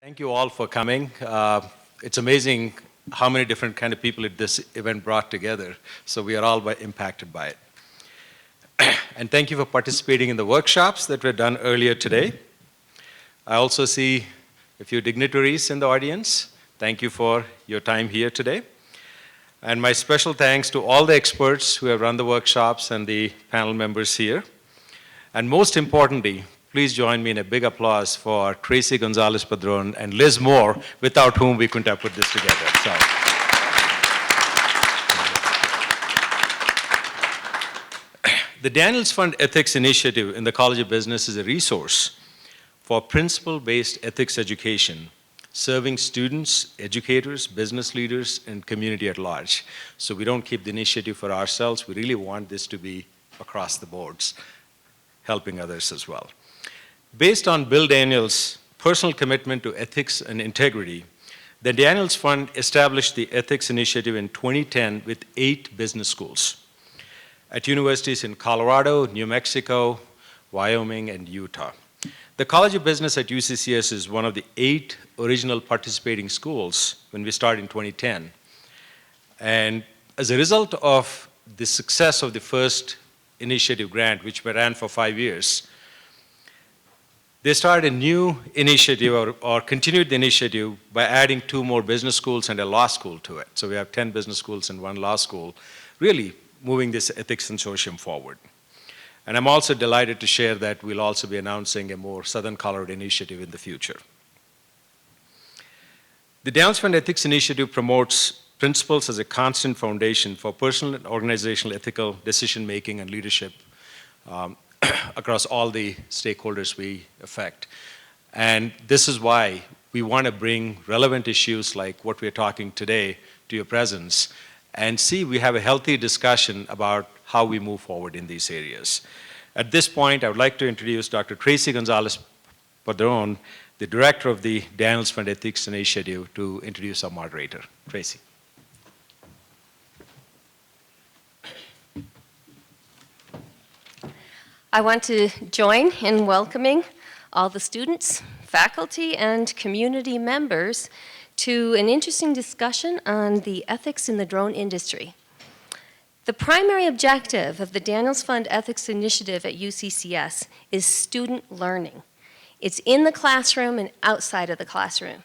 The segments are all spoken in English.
Thank you all for coming. It's amazing how many different kind of people this event brought together. So we are all impacted by it. And thank you for participating in the workshops that were done earlier today. I also see a few dignitaries in the audience. Thank you for your time here today. And my special thanks to all the experts who have run the workshops and the panel members here. And most importantly, please join me in a big applause for Tracy Gonzalez-Padron and Liz Moore, without whom we couldn't have put this together. So. The Daniels Fund Ethics Initiative in the College of Business is a resource for principle-based ethics education, serving students, educators, business leaders, and community at large. So we don't keep the initiative for ourselves. We really want this to be across the boards, helping others as well. Based on Bill Daniels' personal commitment to ethics and integrity, the Daniels Fund established the Ethics Initiative in 2010 with 8 business schools at universities in Colorado, New Mexico, Wyoming, and Utah. The College of Business at UCCS is one of the 8 original participating schools when we started in 2010. And as a result of the success of the first initiative grant, which we ran for 5 years, they started a new initiative or continued the initiative by adding 2 more business schools and a law school to it. So we have 10 business schools and 1 law school, really moving this ethics consortium forward. And I'm also delighted to share that we'll also be announcing a more Southern Colorado initiative in the future. The Daniels Fund Ethics Initiative promotes principles as a constant foundation for personal and organizational ethical decision-making and leadership across all the stakeholders we affect. And this is why we want to bring relevant issues like what we're talking today to your presence and see we have a healthy discussion about how we move forward in these areas. At this point, I would like to introduce Dr. Tracy Gonzalez-Padron, the director of the Daniels Fund Ethics Initiative, to introduce our moderator. Tracy. I want to join in welcoming all the students, faculty, and community members to an interesting discussion on the ethics in the drone industry. The primary objective of the Daniels Fund Ethics Initiative at UCCS is student learning. It's in the classroom and outside of the classroom.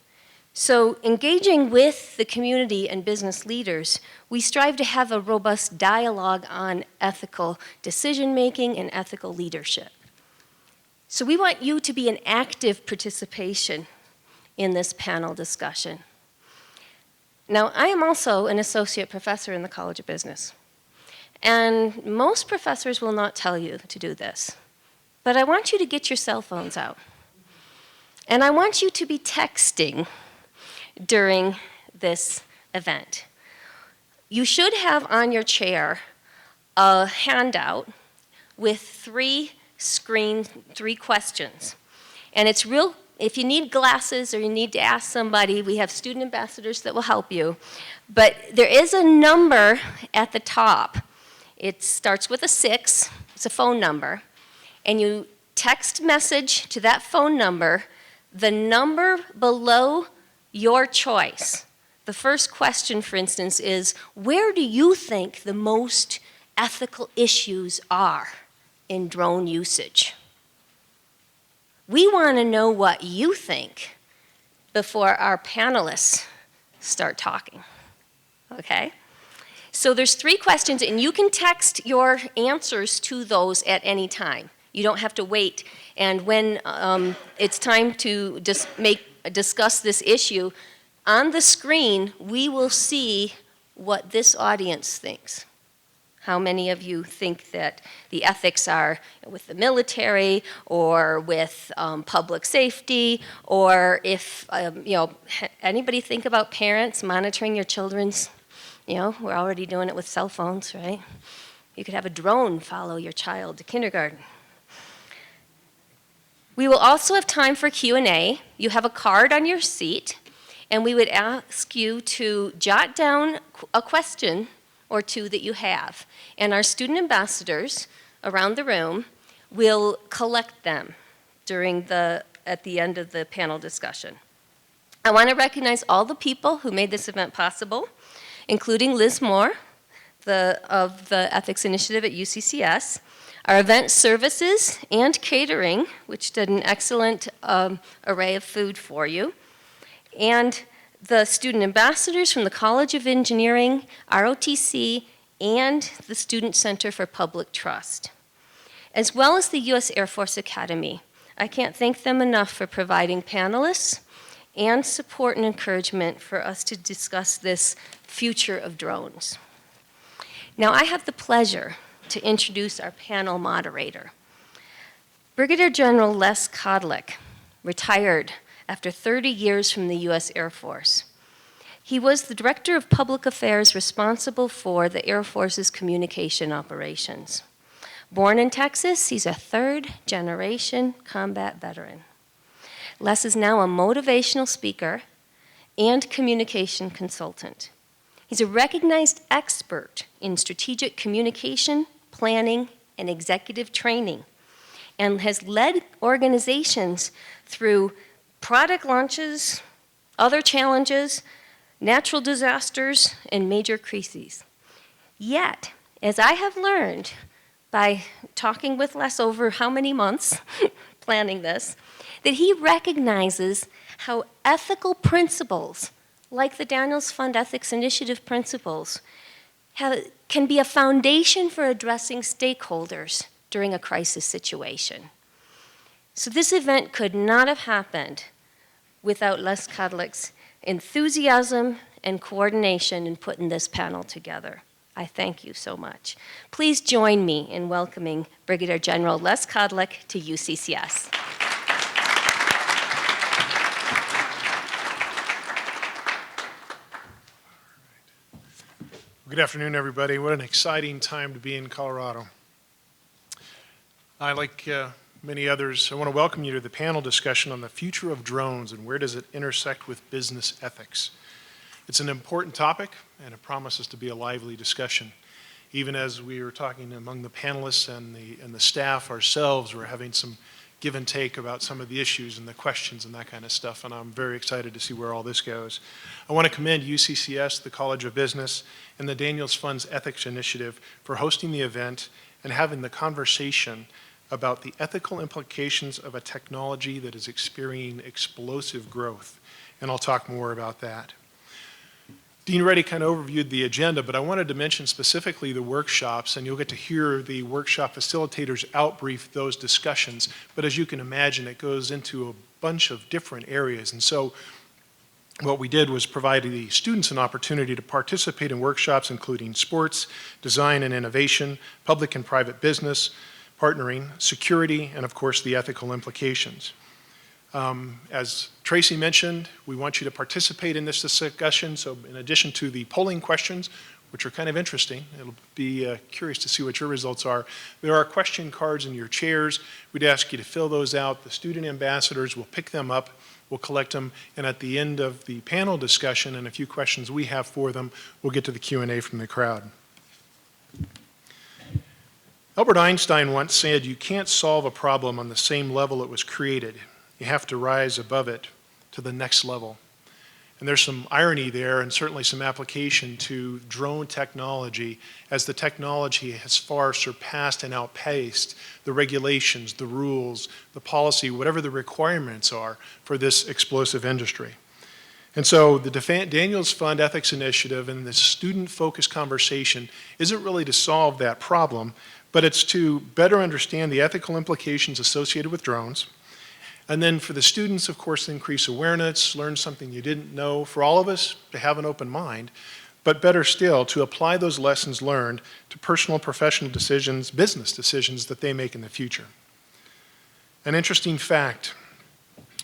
So engaging with the community and business leaders, we strive to have a robust dialogue on ethical decision-making and ethical leadership. So we want you to be an active participation in this panel discussion. Now, I am also an associate professor in the College of Business. And most professors will not tell you to do this. But I want you to get your cell phones out. And I want you to be texting during this event. You should have on your chair a handout with 3 questions. And it's real, if you need glasses or you need to ask somebody, we have student ambassadors that will help you. But there is a number at the top. It starts with a 6, it's a phone number, and you text message to that phone number the number below your choice. The first question, for instance, is, where do you think the most ethical issues are in drone usage? We want to know what you think before our panelists start talking, okay? So there's 3 questions, and you can text your answers to those at any time. You don't have to wait. And when it's time to discuss this issue, on the screen, we will see what this audience thinks. How many of you think that the ethics are with the military or with public safety, or if, anybody think about parents monitoring your children's, we're already doing it with cell phones, right? You could have a drone follow your child to kindergarten. We will also have time for Q&A. You have a card on your seat, and we would ask you to jot down a question or 2 that you have. And our student ambassadors around the room will collect them at the end of the panel discussion. I want to recognize all the people who made this event possible, including Liz Moore of the Ethics Initiative at UCCS, our event services and catering, which did an excellent array of food for you, and the student ambassadors from the College of Engineering, ROTC, and the Student Center for Public Trust, as well as the U.S. Air Force Academy. I can't thank them enough for providing panelists and support and encouragement for us to discuss this future of drones. Now, I have the pleasure to introduce our panel moderator. Brigadier General Les Kodlik retired after 30 years from the U.S. Air Force. He was the Director of Public Affairs responsible for the Air Force's communication operations. Born in Texas, he's a third-generation combat veteran. Les is now a motivational speaker and communication consultant. He's a recognized expert in strategic communication, planning, and executive training, and has led organizations through product launches, other challenges, natural disasters, and major crises. Yet, as I have learned by talking with Les over how many months planning this, that he recognizes how ethical principles, like the Daniels Fund Ethics Initiative principles, can be a foundation for addressing stakeholders during a crisis situation. So this event could not have happened without Les Kodlik's enthusiasm and coordination in putting this panel together. I thank you so much. Please join me in welcoming Brigadier General Les Kodlik to UCCS. Good afternoon, everybody. What an exciting time to be in Colorado. I, like many others, I want to welcome you to the panel discussion on the future of drones and where does it intersect with business ethics. It's an important topic, and it promises to be a lively discussion. Even as we were talking among the panelists and the staff ourselves, we're having some give and take about some of the issues and the questions and that kind of stuff, and I'm very excited to see where all this goes. I want to commend UCCS, the College of Business, and the Daniels Fund's Ethics Initiative for hosting the event and having the conversation about the ethical implications of a technology that is experiencing explosive growth, and I'll talk more about that. Dean already kind of overviewed the agenda, but I wanted to mention specifically the workshops, and you'll get to hear the workshop facilitators outbrief those discussions, but as you can imagine, it goes into a bunch of different areas, and so what we did was provide the students an opportunity to participate in workshops including sports, design and innovation, public and private business, partnering, security, and of course the ethical implications. As Tracy mentioned, we want you to participate in this discussion, so in addition to the polling questions, which are kind of interesting, it'll be curious to see what your results are, there are question cards in your chairs. We'd ask you to fill those out. The student ambassadors will pick them up, we'll collect them, and at the end of the panel discussion and a few questions we have for them, we'll get to the Q&A from the crowd. Albert Einstein once said, "You can't solve a problem on the same level it was created. You have to rise above it to the next level." And there's some irony there and certainly some application to drone technology as the technology has far surpassed and outpaced the regulations, the rules, the policy, whatever the requirements are for this explosive industry. And so the Daniels Fund Ethics Initiative and this student-focused conversation isn't really to solve that problem, but it's to better understand the ethical implications associated with drones. And then for the students, of course, to increase awareness, learn something you didn't know, for all of us to have an open mind, but better still, to apply those lessons learned to personal, professional decisions, business decisions that they make in the future. An interesting fact,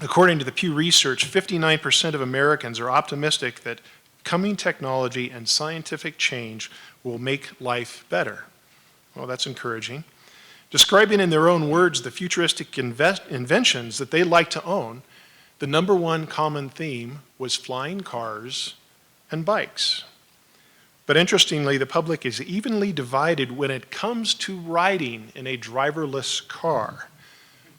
according to the Pew Research, 59% of Americans are optimistic that coming technology and scientific change will make life better. Well, that's encouraging. Describing in their own words the futuristic inventions that they'd like to own, the number one common theme was flying cars and bikes. But interestingly, the public is evenly divided when it comes to riding in a driverless car.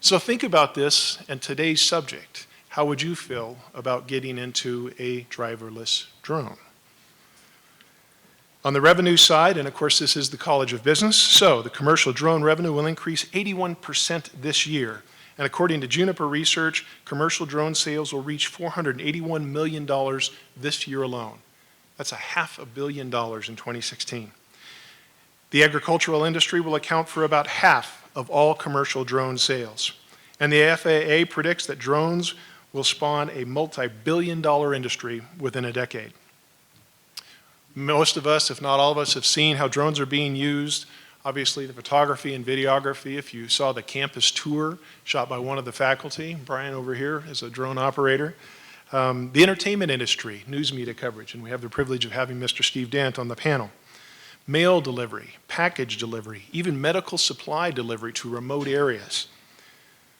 So think about this and today's subject. how would you feel about getting into a driverless drone? On the revenue side, and of course this is the College of Business, so the commercial drone revenue will increase 81% this year. And according to Juniper Research, commercial drone sales will reach $481 million this year alone. That's $500 million in 2016. The agricultural industry will account for about half of all commercial drone sales. And the FAA predicts that drones will spawn a multi-billion-dollar industry within a decade. Most of us, if not all of us, have seen how drones are being used. Obviously, the photography and videography. If you saw the campus tour shot by one of the faculty, Brian over here is a drone operator. The entertainment industry, news media coverage, and we have the privilege of having Mr. Steve Dant on the panel. Mail delivery, package delivery, even medical supply delivery to remote areas.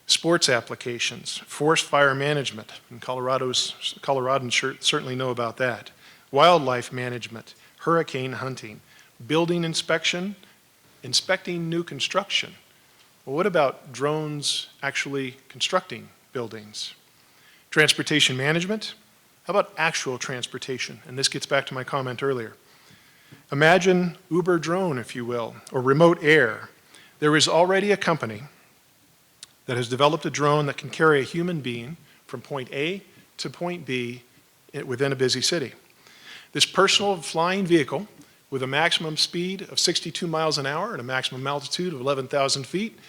Sports applications, forest fire management, and Coloradans certainly know about that. Wildlife management, hurricane hunting, building inspection, inspecting new construction. Well, what about drones actually constructing buildings? Transportation management, how about actual transportation? And this gets back to my comment earlier. Imagine Uber drone, if you will, or remote air. There is already a company that has developed a drone that can carry a human being from point A to point B within a busy city. This personal flying vehicle with a maximum speed of 62 miles an hour and a maximum altitude of 11,000 feet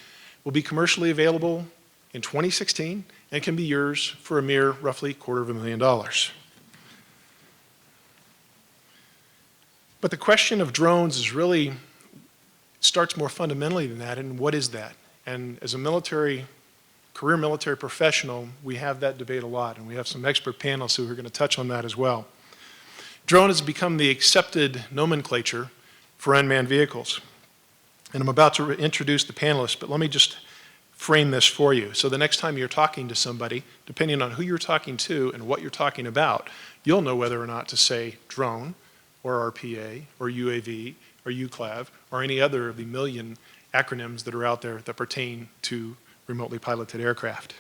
will be commercially available in 2016 and can be yours for a mere roughly $250,000. But the question of drones is really starts more fundamentally than that, and what is that? And as a career military professional, we have that debate a lot, and we have some expert panelists who are going to touch on that as well. Drone has become the accepted nomenclature for unmanned vehicles. And I'm about to introduce the panelists, but let me just frame this for you. So the next time you're talking to somebody, depending on who you're talking to and what you're talking about, you'll know whether or not to say drone, or RPA, or UAV, or UCLAV, or any other of the million acronyms that are out there that pertain to remotely piloted aircraft.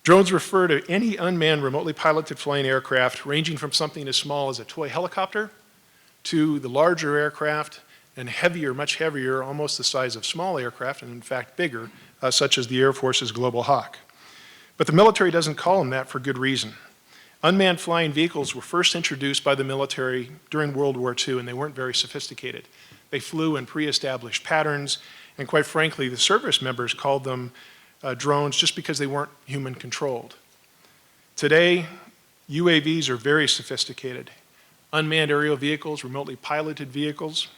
Drones refer to any unmanned remotely piloted flying aircraft ranging from something as small as a toy helicopter to the larger aircraft and heavier, much heavier, almost the size of small aircraft, and in fact bigger, such as the Air Force's Global Hawk. But the military doesn't call them that for good reason. Unmanned flying vehicles were first introduced by the military during World War II, and they weren't very sophisticated. They flew in pre-established patterns, and quite frankly, the service members called them drones just because they weren't human-controlled. Today, UAVs are very sophisticated. Unmanned aerial vehicles, remotely piloted vehicles,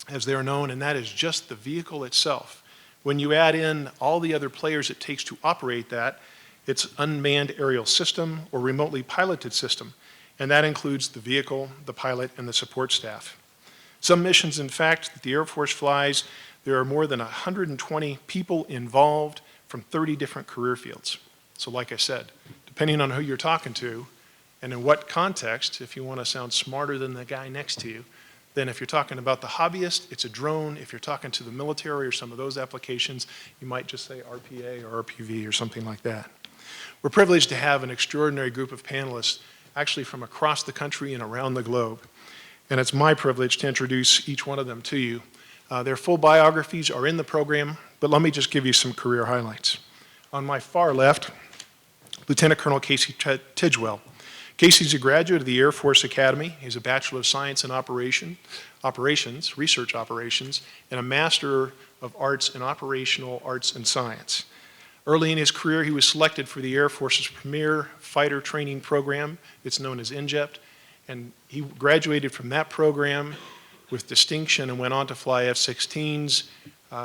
as they are known, and that is just the vehicle itself. When you add in all the other players it takes to operate that, it's unmanned aerial system or remotely piloted system, and that includes the vehicle, the pilot, and the support staff. Some missions, in fact, that the Air Force flies, there are more than 120 people involved from 30 different career fields. So like I said, depending on who you're talking to and in what context, if you want to sound smarter than the guy next to you, then if you're talking about the hobbyist, it's a drone. If you're talking to the military or some of those applications, you might just say RPA or RPV or something like that. We're privileged to have an extraordinary group of panelists actually from across the country and around the globe. And it's my privilege to introduce each one of them to you. Their full biographies are in the program, but let me just give you some career highlights. On my far left, Lieutenant Colonel Casey Tidgwell. Casey's a graduate of the Air Force Academy. He's a Bachelor of Science in Research Operations, and a Master of Arts in Operational Arts and Science. Early in his career, he was selected for the Air Force's premier fighter training program. It's known as INJEPT, and he graduated from that program with distinction and went on to fly F-16s.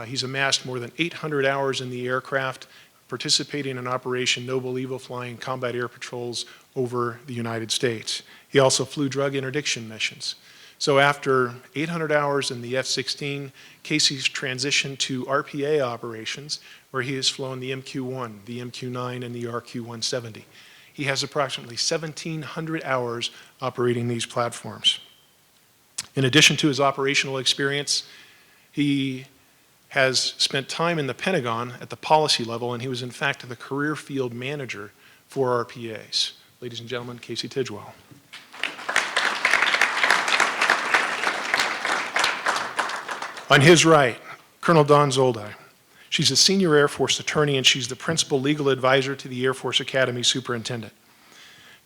He's amassed more than 800 hours in the aircraft, participating in Operation Noble Evil, flying combat air patrols over the United States. He also flew drug interdiction missions. So after 800 hours in the F-16, Casey's transitioned to RPA operations, where he has flown the MQ-1, the MQ-9, and the RQ-170. He has approximately 1,700 hours operating these platforms. In addition to his operational experience, he has spent time in the Pentagon at the policy level, and he was in fact the career field manager for our PAs. Ladies and gentlemen, Casey Tidgwell. On his right, Colonel Dawn Zoldi. She's a senior Air Force attorney, and she's the principal legal advisor to the Air Force Academy superintendent.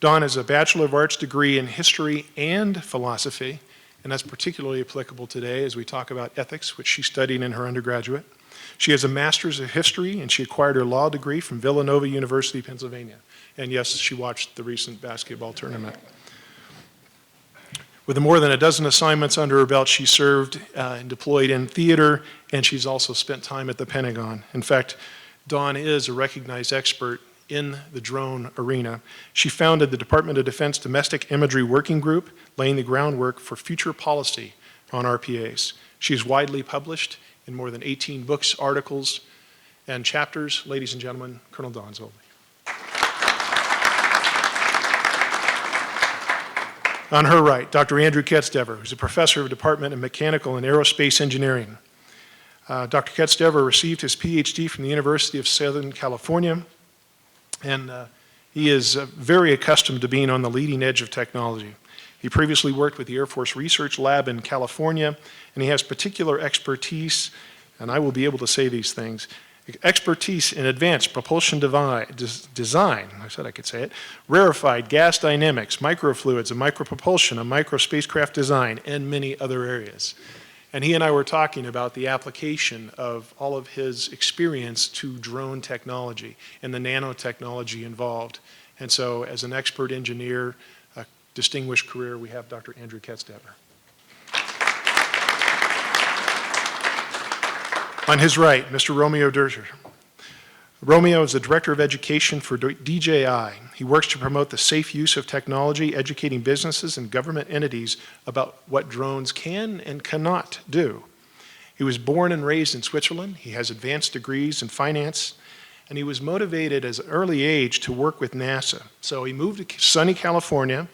Dawn has a Bachelor of Arts degree in history and philosophy, and that's particularly applicable today as we talk about ethics, which she studied in her undergraduate. She has a Master's of History, and she acquired her law degree from Villanova University, Pennsylvania. And yes, she watched the recent basketball tournament. With more than a dozen assignments under her belt, she served and deployed in theater, and she's also spent time at the Pentagon. In fact, Dawn is a recognized expert in the drone arena. She founded the Department of Defense Domestic Imagery Working Group, laying the groundwork for future policy on RPAs. She's widely published in more than 18 books, articles, and chapters. Ladies and gentlemen, Colonel Dawn Zoldi. On her right, Dr. Andrew Ketstever, who's a professor of Department of Mechanical and Aerospace Engineering. Dr. Ketstever received his PhD from the University of Southern California, and he is very accustomed to being on the leading edge of technology. He previously worked with the Air Force Research Lab in California, and he has particular expertise, and I will be able to say these things, expertise in advanced propulsion design, I said I could say it, rarefied gas dynamics, microfluids, and micropropulsion, and microspacecraft design, and many other areas. And he and I were talking about the application of all of his experience to drone technology and the nanotechnology involved. And so as an expert engineer, a distinguished career, we have Dr. Andrew Ketstever. On his right, Mr. Romeo Dersher. Romeo is the Director of Education for DJI. He works to promote the safe use of technology, educating businesses and government entities about what drones can and cannot do. He was born and raised in Switzerland. He has advanced degrees in finance, and he was motivated at an early age to work with NASA. So he moved to sunny California.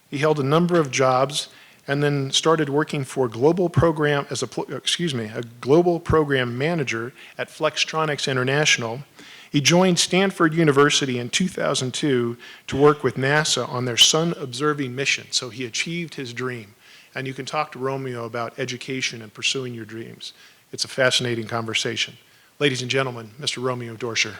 He held a number of jobs, and then started working for a global program as a global program manager at Flextronics International. He joined Stanford University in 2002 to work with NASA on their sun-observing mission. So he achieved his dream. And you can talk to Romeo about education and pursuing your dreams. It's a fascinating conversation. Ladies and gentlemen, Mr. Romeo Dorsher.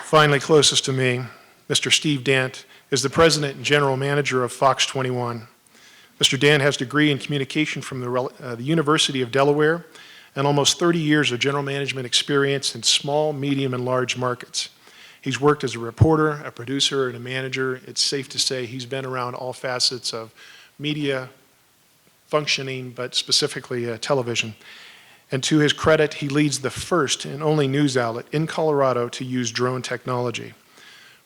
Finally, closest to me, Mr. Steve Dant is the president and general manager of Fox 21. Mr. Dant has a degree in communication from the University of Delaware and almost 30 years of general management experience in small, medium, and large markets. He's worked as a reporter, a producer, and a manager. It's safe to say he's been around all facets of media functioning, but specifically television. And to his credit, he leads the first and only news outlet in Colorado to use drone technology,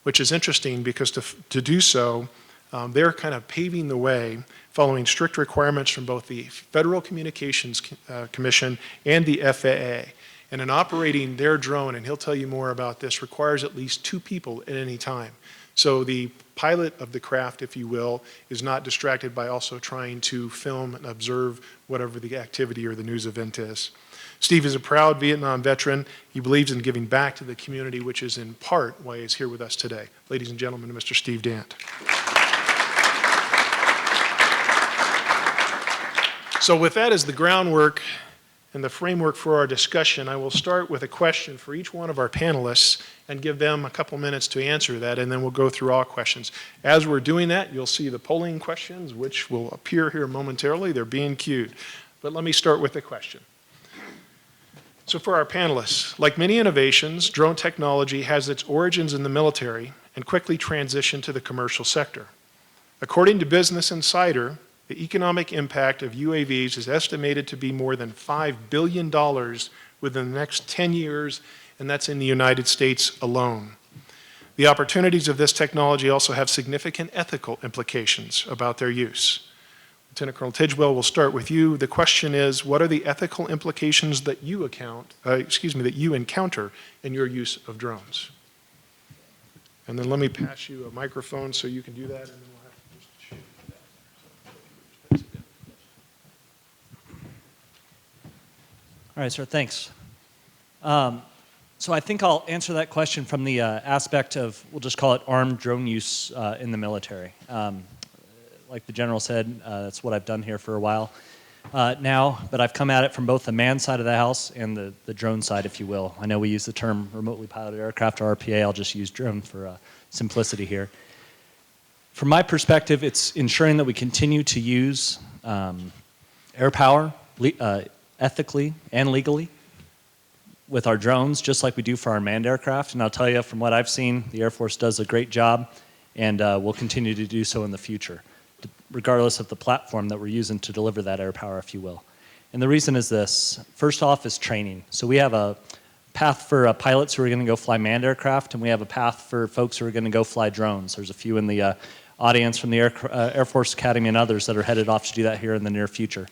which is interesting because to do so, they're kind of paving the way, following strict requirements from both the Federal Communications Commission and the FAA. And in operating their drone, and he'll tell you more about this, requires at least 2 people at any time. So the pilot of the craft, if you will, is not distracted by also trying to film and observe whatever the activity or the news event is. Steve is a proud Vietnam veteran. He believes in giving back to the community, which is in part why he's here with us today. Ladies and gentlemen, Mr. Steve Dant. So with that as the groundwork and the framework for our discussion, I will start with a question for each one of our panelists and give them a couple minutes to answer that, and then we'll go through all questions. As we're doing that, you'll see the polling questions, which will appear here momentarily. They're being queued. But let me start with the question. So for our panelists, like many innovations, drone technology has its origins in the military and quickly transitioned to the commercial sector. According to Business Insider, the economic impact of UAVs is estimated to be more than $5 billion within the next 10 years, and that's in the United States alone. The opportunities of this technology also have significant ethical implications about their use. Lieutenant Colonel Tidgwell, we'll start with you. The question is, what are the ethical implications that you encounter in your use of drones? And then let me pass you a microphone so you can do that, and then we'll have to just shoot that. All right, sir, thanks. So I think I'll answer that question from the aspect of, we'll just call it armed drone use in the military. Like the general said, that's what I've done here for a while now, but I've come at it from both the manned side of the house and the drone side, if you will. I know we use the term remotely piloted aircraft or RPA. I'll just use drone for simplicity here. From my perspective, it's ensuring that we continue to use air power ethically and legally with our drones, just like we do for our manned aircraft. And I'll tell you, from what I've seen, the Air Force does a great job, and will continue to do so in the future, regardless of the platform that we're using to deliver that air power, if you will. And the reason is this. First off is training. So we have a path for pilots who are going to go fly manned aircraft, and we have a path for folks who are going to go fly drones. There's a few in the audience from the Air Force Academy and others that are headed off to do that here in the near future.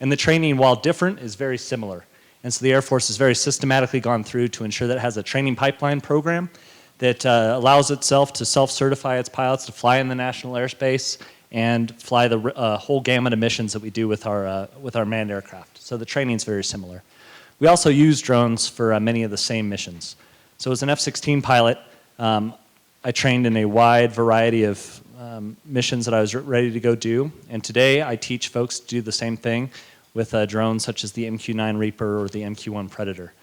And the training, while different, is very similar. And so the Air Force has very systematically gone through to ensure that it has a training pipeline program that allows itself to self-certify its pilots to fly in the national airspace and fly the whole gamut of missions that we do with our manned aircraft. So the training's very similar. We also use drones for many of the same missions. So as an F-16 pilot, I trained in a wide variety of missions that I was ready to go do. And today I teach folks to do the same thing with drones such as the MQ-9 Reaper or the MQ-1 Predator.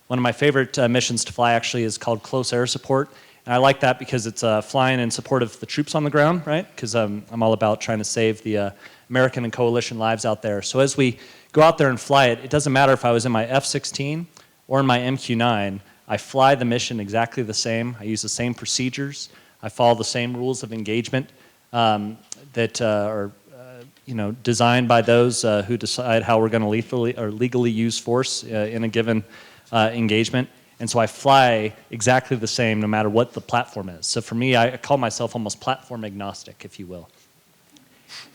One of my favorite missions to fly actually is called Close Air Support. And I like that because it's flying in support of the troops on the ground, right? Because I'm all about trying to save the American and coalition lives out there. So as we go out there and fly it, it doesn't matter if I was in my F-16 or in my MQ-9, I fly the mission exactly the same. I use the same procedures. I follow the same rules of engagement that are designed by those who decide how we're going to legally use force in a given engagement. And so I fly exactly the same no matter what the platform is. So for me, I call myself almost platform agnostic, if you will.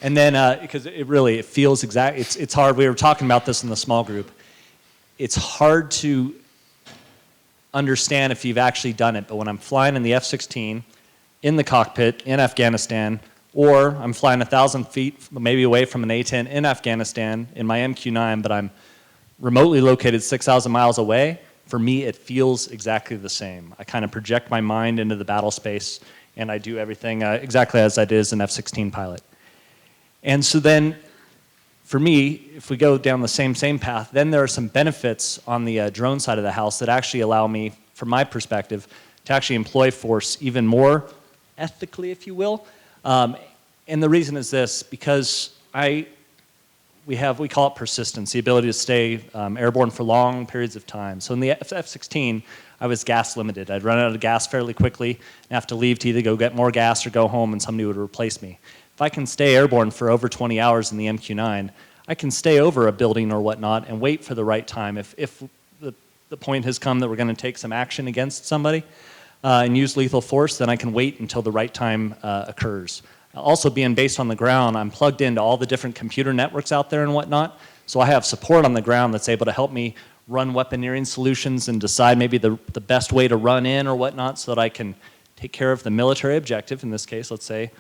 And then, because it feels it's hard. We were talking about this in the small group. It's hard to understand if you've actually done it, but when I'm flying in the F-16, in the cockpit, in Afghanistan, or I'm flying 1,000 feet maybe away from an A-10 in Afghanistan in my MQ-9, but I'm remotely located 6,000 miles away, for me it feels exactly the same. I kind of project my mind into the battle space, and I do everything exactly as I did as an F-16 pilot. And so then, for me, if we go down the same path, then there are some benefits on the drone side of the house that actually allow me, from my perspective, to actually employ force even more ethically, if you will. And the reason is this, because we call it persistence, the ability to stay airborne for long periods of time. So in the F-16, I was gas limited. I'd run out of gas fairly quickly and have to leave to either go get more gas or go home and somebody would replace me. If I can stay airborne for over 20 hours in the MQ-9, I can stay over a building or whatnot and wait for the right time. If the point has come that we're going to take some action against somebody and use lethal force, then I can wait until the right time occurs. Also, being based on the ground, I'm plugged into all the different computer networks out there and whatnot, so I have support on the ground that's able to help me run weaponeering solutions and decide maybe the best way to run in or whatnot so that I can take care of the military objective, in this case, let's say,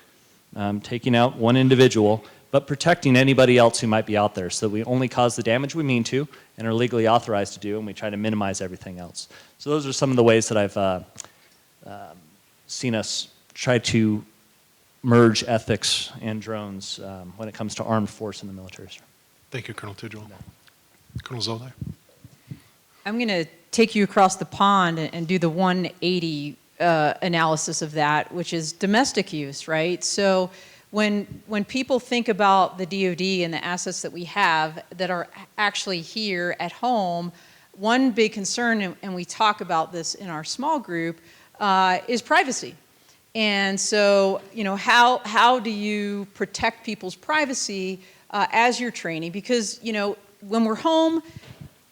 taking out one individual, but protecting anybody else who might be out there so that we only cause the damage we mean to and are legally authorized to do, and we try to minimize everything else. So those are some of the ways that I've seen us try to merge ethics and drones when it comes to armed force in the military. Thank you, Colonel Tidwell. Colonel Zolday. I'm going to take you across the pond and do the 180 analysis of that, which is domestic use, right? So when people think about the DoD and the assets that we have that are actually here at home, one big concern, and we talk about this in our small group, is privacy. And so, how do you protect people's privacy as you're training? Because, when we're home,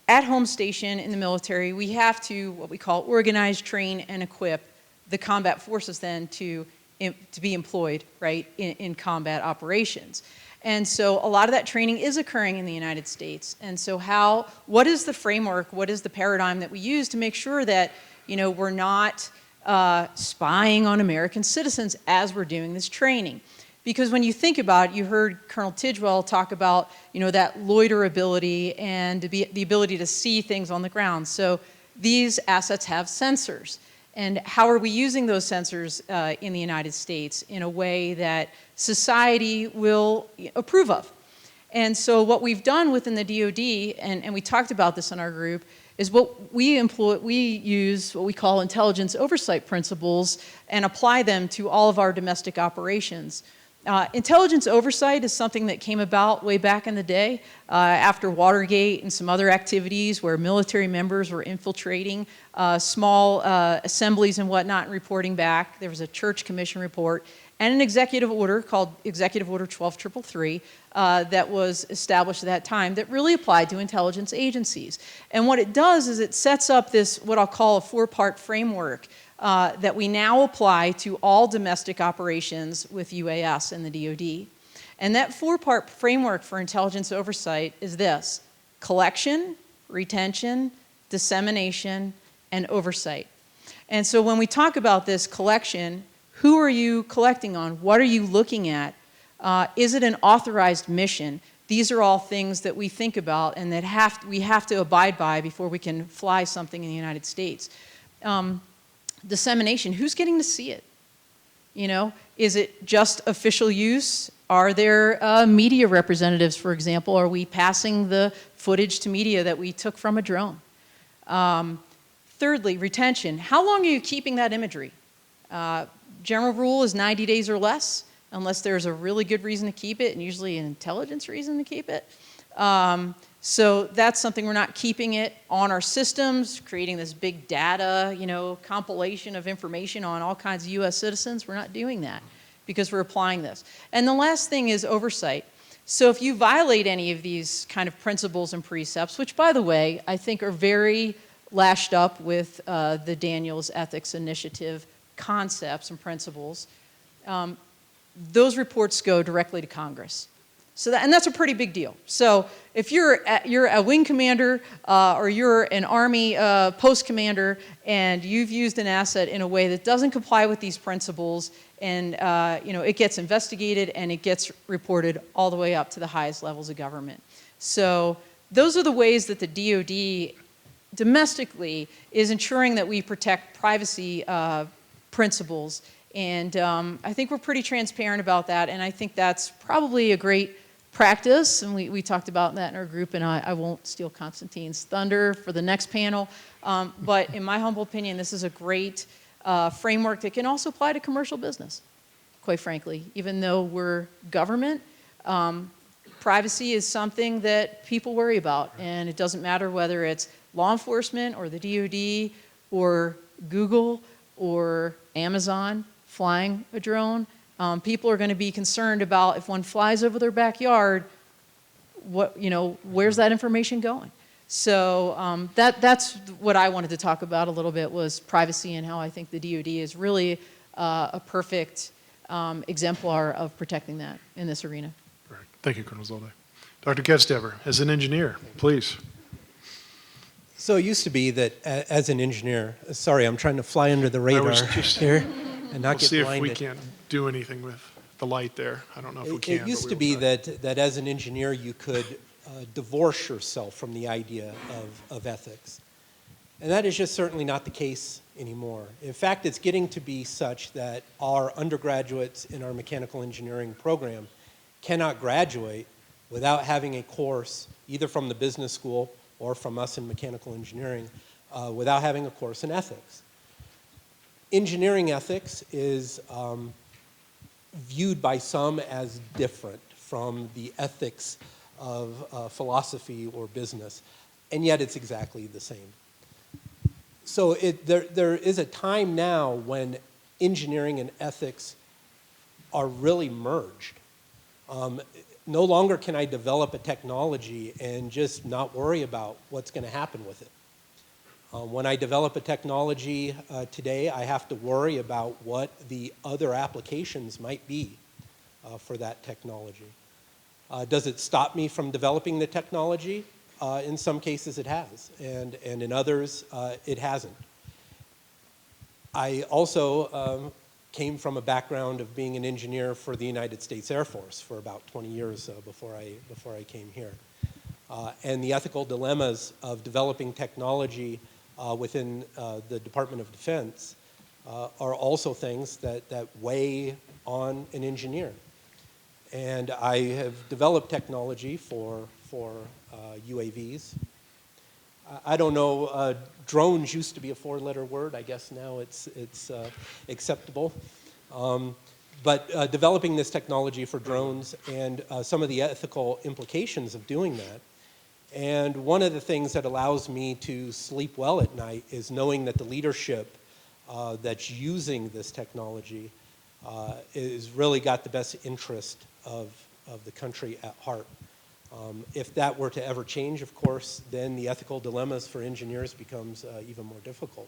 at home station in the military, we have to, what we call organize, train, and equip the combat forces then to be employed, right, in combat operations. And so a lot of that training is occurring in the United States. And so what is the framework, what is the paradigm that we use to make sure that, we're not spying on American citizens as we're doing this training? Because when you think about it, you heard Colonel Tidwell talk about, that loiter ability and the ability to see things on the ground. So these assets have sensors. And how are we using those sensors in the United States in a way that society will approve of? And so what we've done within the DoD, and we talked about this in our group, is we use what we call intelligence oversight principles and apply them to all of our domestic operations. Intelligence oversight is something that came about way back in the day after Watergate and some other activities where military members were infiltrating small assemblies and whatnot and reporting back. There was a Church Commission report and an executive order called Executive Order 12333 that was established at that time that really applied to intelligence agencies. And what it does is it sets up this, what I'll call a 4-part framework that we now apply to all domestic operations with UAS and the DoD. And that 4-part framework for intelligence oversight is this: collection, retention, dissemination, and oversight. And so when we talk about this collection, who are you collecting on? What are you looking at? Is it an authorized mission? These are all things that we think about and that we have to abide by before we can fly something in the United States. Dissemination, who's getting to see it? You know, is it just official use? Are there media representatives, for example? Are we passing the footage to media that we took from a drone? Thirdly, retention. How long are you keeping that imagery? General rule is 90 days or less, unless there's a really good reason to keep it, and usually an intelligence reason to keep it. So that's something. We're not keeping it on our systems, creating this big data, you know, compilation of information on all kinds of U.S. citizens. We're not doing that because we're applying this. And the last thing is oversight. So if you violate any of these kind of principles and precepts, which, by the way, I think are very lashed up with the Daniels Ethics Initiative concepts and principles, those reports go directly to Congress. So and that's a pretty big deal. So if you're a wing commander or you're an Army post commander and you've used an asset in a way that doesn't comply with these principles, and you know, it gets investigated and it gets reported all the way up to the highest levels of government. So those are the ways that the DoD domestically is ensuring that we protect privacy principles. And I think we're pretty transparent about that, and I think that's probably a great practice, and we talked about that in our group, and I won't steal Constantine's thunder for the next panel, but in my humble opinion, this is a great framework that can also apply to commercial business, quite frankly. Even though we're government, privacy is something that people worry about, and it doesn't matter whether it's law enforcement or the DoD or Google or Amazon flying a drone. People are going to be concerned about if one flies over their backyard, where's that information going? So that's what I wanted to talk about a little bit, was privacy and how I think the DoD is really a perfect exemplar of protecting that in this arena. Right. Thank you, Colonel Zolde. Dr. Ketstever, as an engineer, please. So it used to be that as an engineer, sorry, I'm trying to fly under the radar here and not get blinded. We'll see if we can't do anything with the light there. I don't know if we can. It used to be that as an engineer you could divorce yourself from the idea of ethics. And that is just certainly not the case anymore. In fact, it's getting to be such that our undergraduates in our mechanical engineering program cannot graduate without having a course, either from the business school or from us in mechanical engineering, without having a course in ethics. Engineering ethics is viewed by some as different from the ethics of philosophy or business, and yet it's exactly the same. So there is a time now when engineering and ethics are really merged. No longer can I develop a technology and just not worry about what's going to happen with it. When I develop a technology today, I have to worry about what the other applications might be for that technology. Does it stop me from developing the technology? In some cases it has, and in others it hasn't. I also came from a background of being an engineer for the United States Air Force for about 20 years before I came here. And the ethical dilemmas of developing technology within the Department of Defense are also things that weigh on an engineer. And I have developed technology for UAVs. I don't know, drones used to be a 4-letter word. I guess now it's acceptable. But developing this technology for drones and some of the ethical implications of doing that. And one of the things that allows me to sleep well at night is knowing that the leadership that's using this technology is really got the best interest of the country at heart. If that were to ever change, of course, then the ethical dilemmas for engineers becomes even more difficult.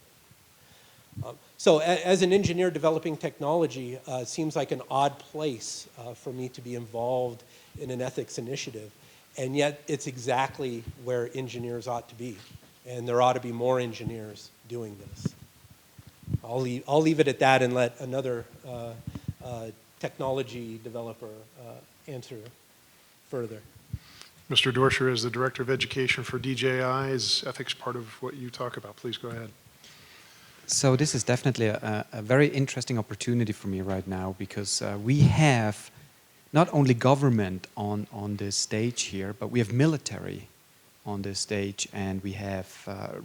So as an engineer developing technology, it seems like an odd place for me to be involved in an ethics initiative. And yet it's exactly where engineers ought to be. And there ought to be more engineers doing this. I'll leave it at that and let another technology developer answer further. Mr. Dorscher, as the Director of Education for DJI, is ethics part of what you talk about? Please go ahead. So this is definitely a very interesting opportunity for me right now, because we have not only government on this stage here, but we have military on this stage, and we have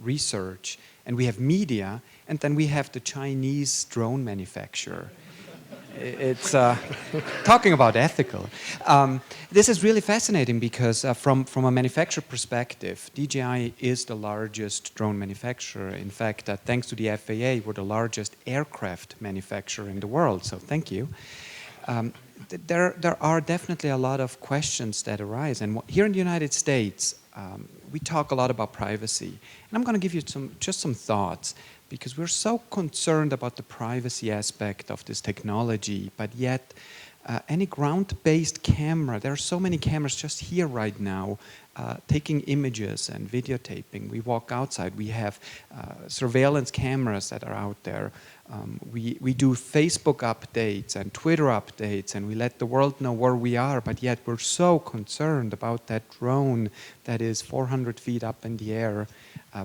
research, and we have media, and then we have the Chinese drone manufacturer. It's talking about ethical. This is really fascinating because from a manufacturer perspective, DJI is the largest drone manufacturer. In fact, thanks to the FAA, we're the largest aircraft manufacturer in the world, so thank you. There are definitely a lot of questions that arise, and here in the United States, we talk a lot about privacy. And I'm going to give you just some thoughts, because we're so concerned about the privacy aspect of this technology, but yet any ground-based camera, there are so many cameras just here right now taking images and videotaping. We walk outside, we have surveillance cameras that are out there. We do Facebook updates and Twitter updates, and we let the world know where we are, but yet we're so concerned about that drone that is 400 feet up in the air,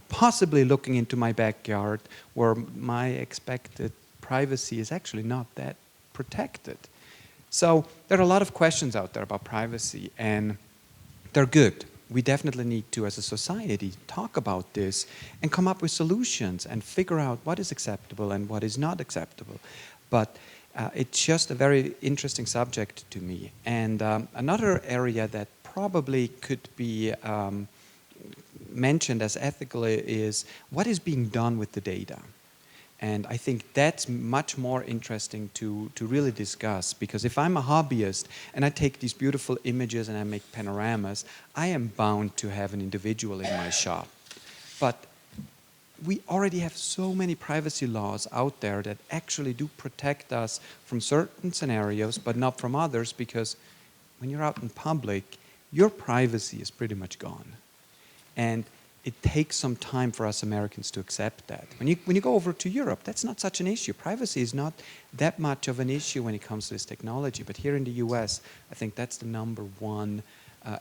possibly looking into my backyard, where my expected privacy is actually not that protected. So there are a lot of questions out there about privacy, and they're good. We definitely need to, as a society, talk about this and come up with solutions and figure out what is acceptable and what is not acceptable. But it's just a very interesting subject to me. And another area that probably could be mentioned as ethical is what is being done with the data. And I think that's much more interesting to really discuss, because if I'm a hobbyist and I take these beautiful images and I make panoramas, I am bound to have an individual in my shop. But we already have so many privacy laws out there that actually do protect us from certain scenarios, but not from others, because when you're out in public, your privacy is pretty much gone. And it takes some time for us Americans to accept that. When you go over to Europe, that's not such an issue. Privacy is not that much of an issue when it comes to this technology. But here in the US, I think that's the #1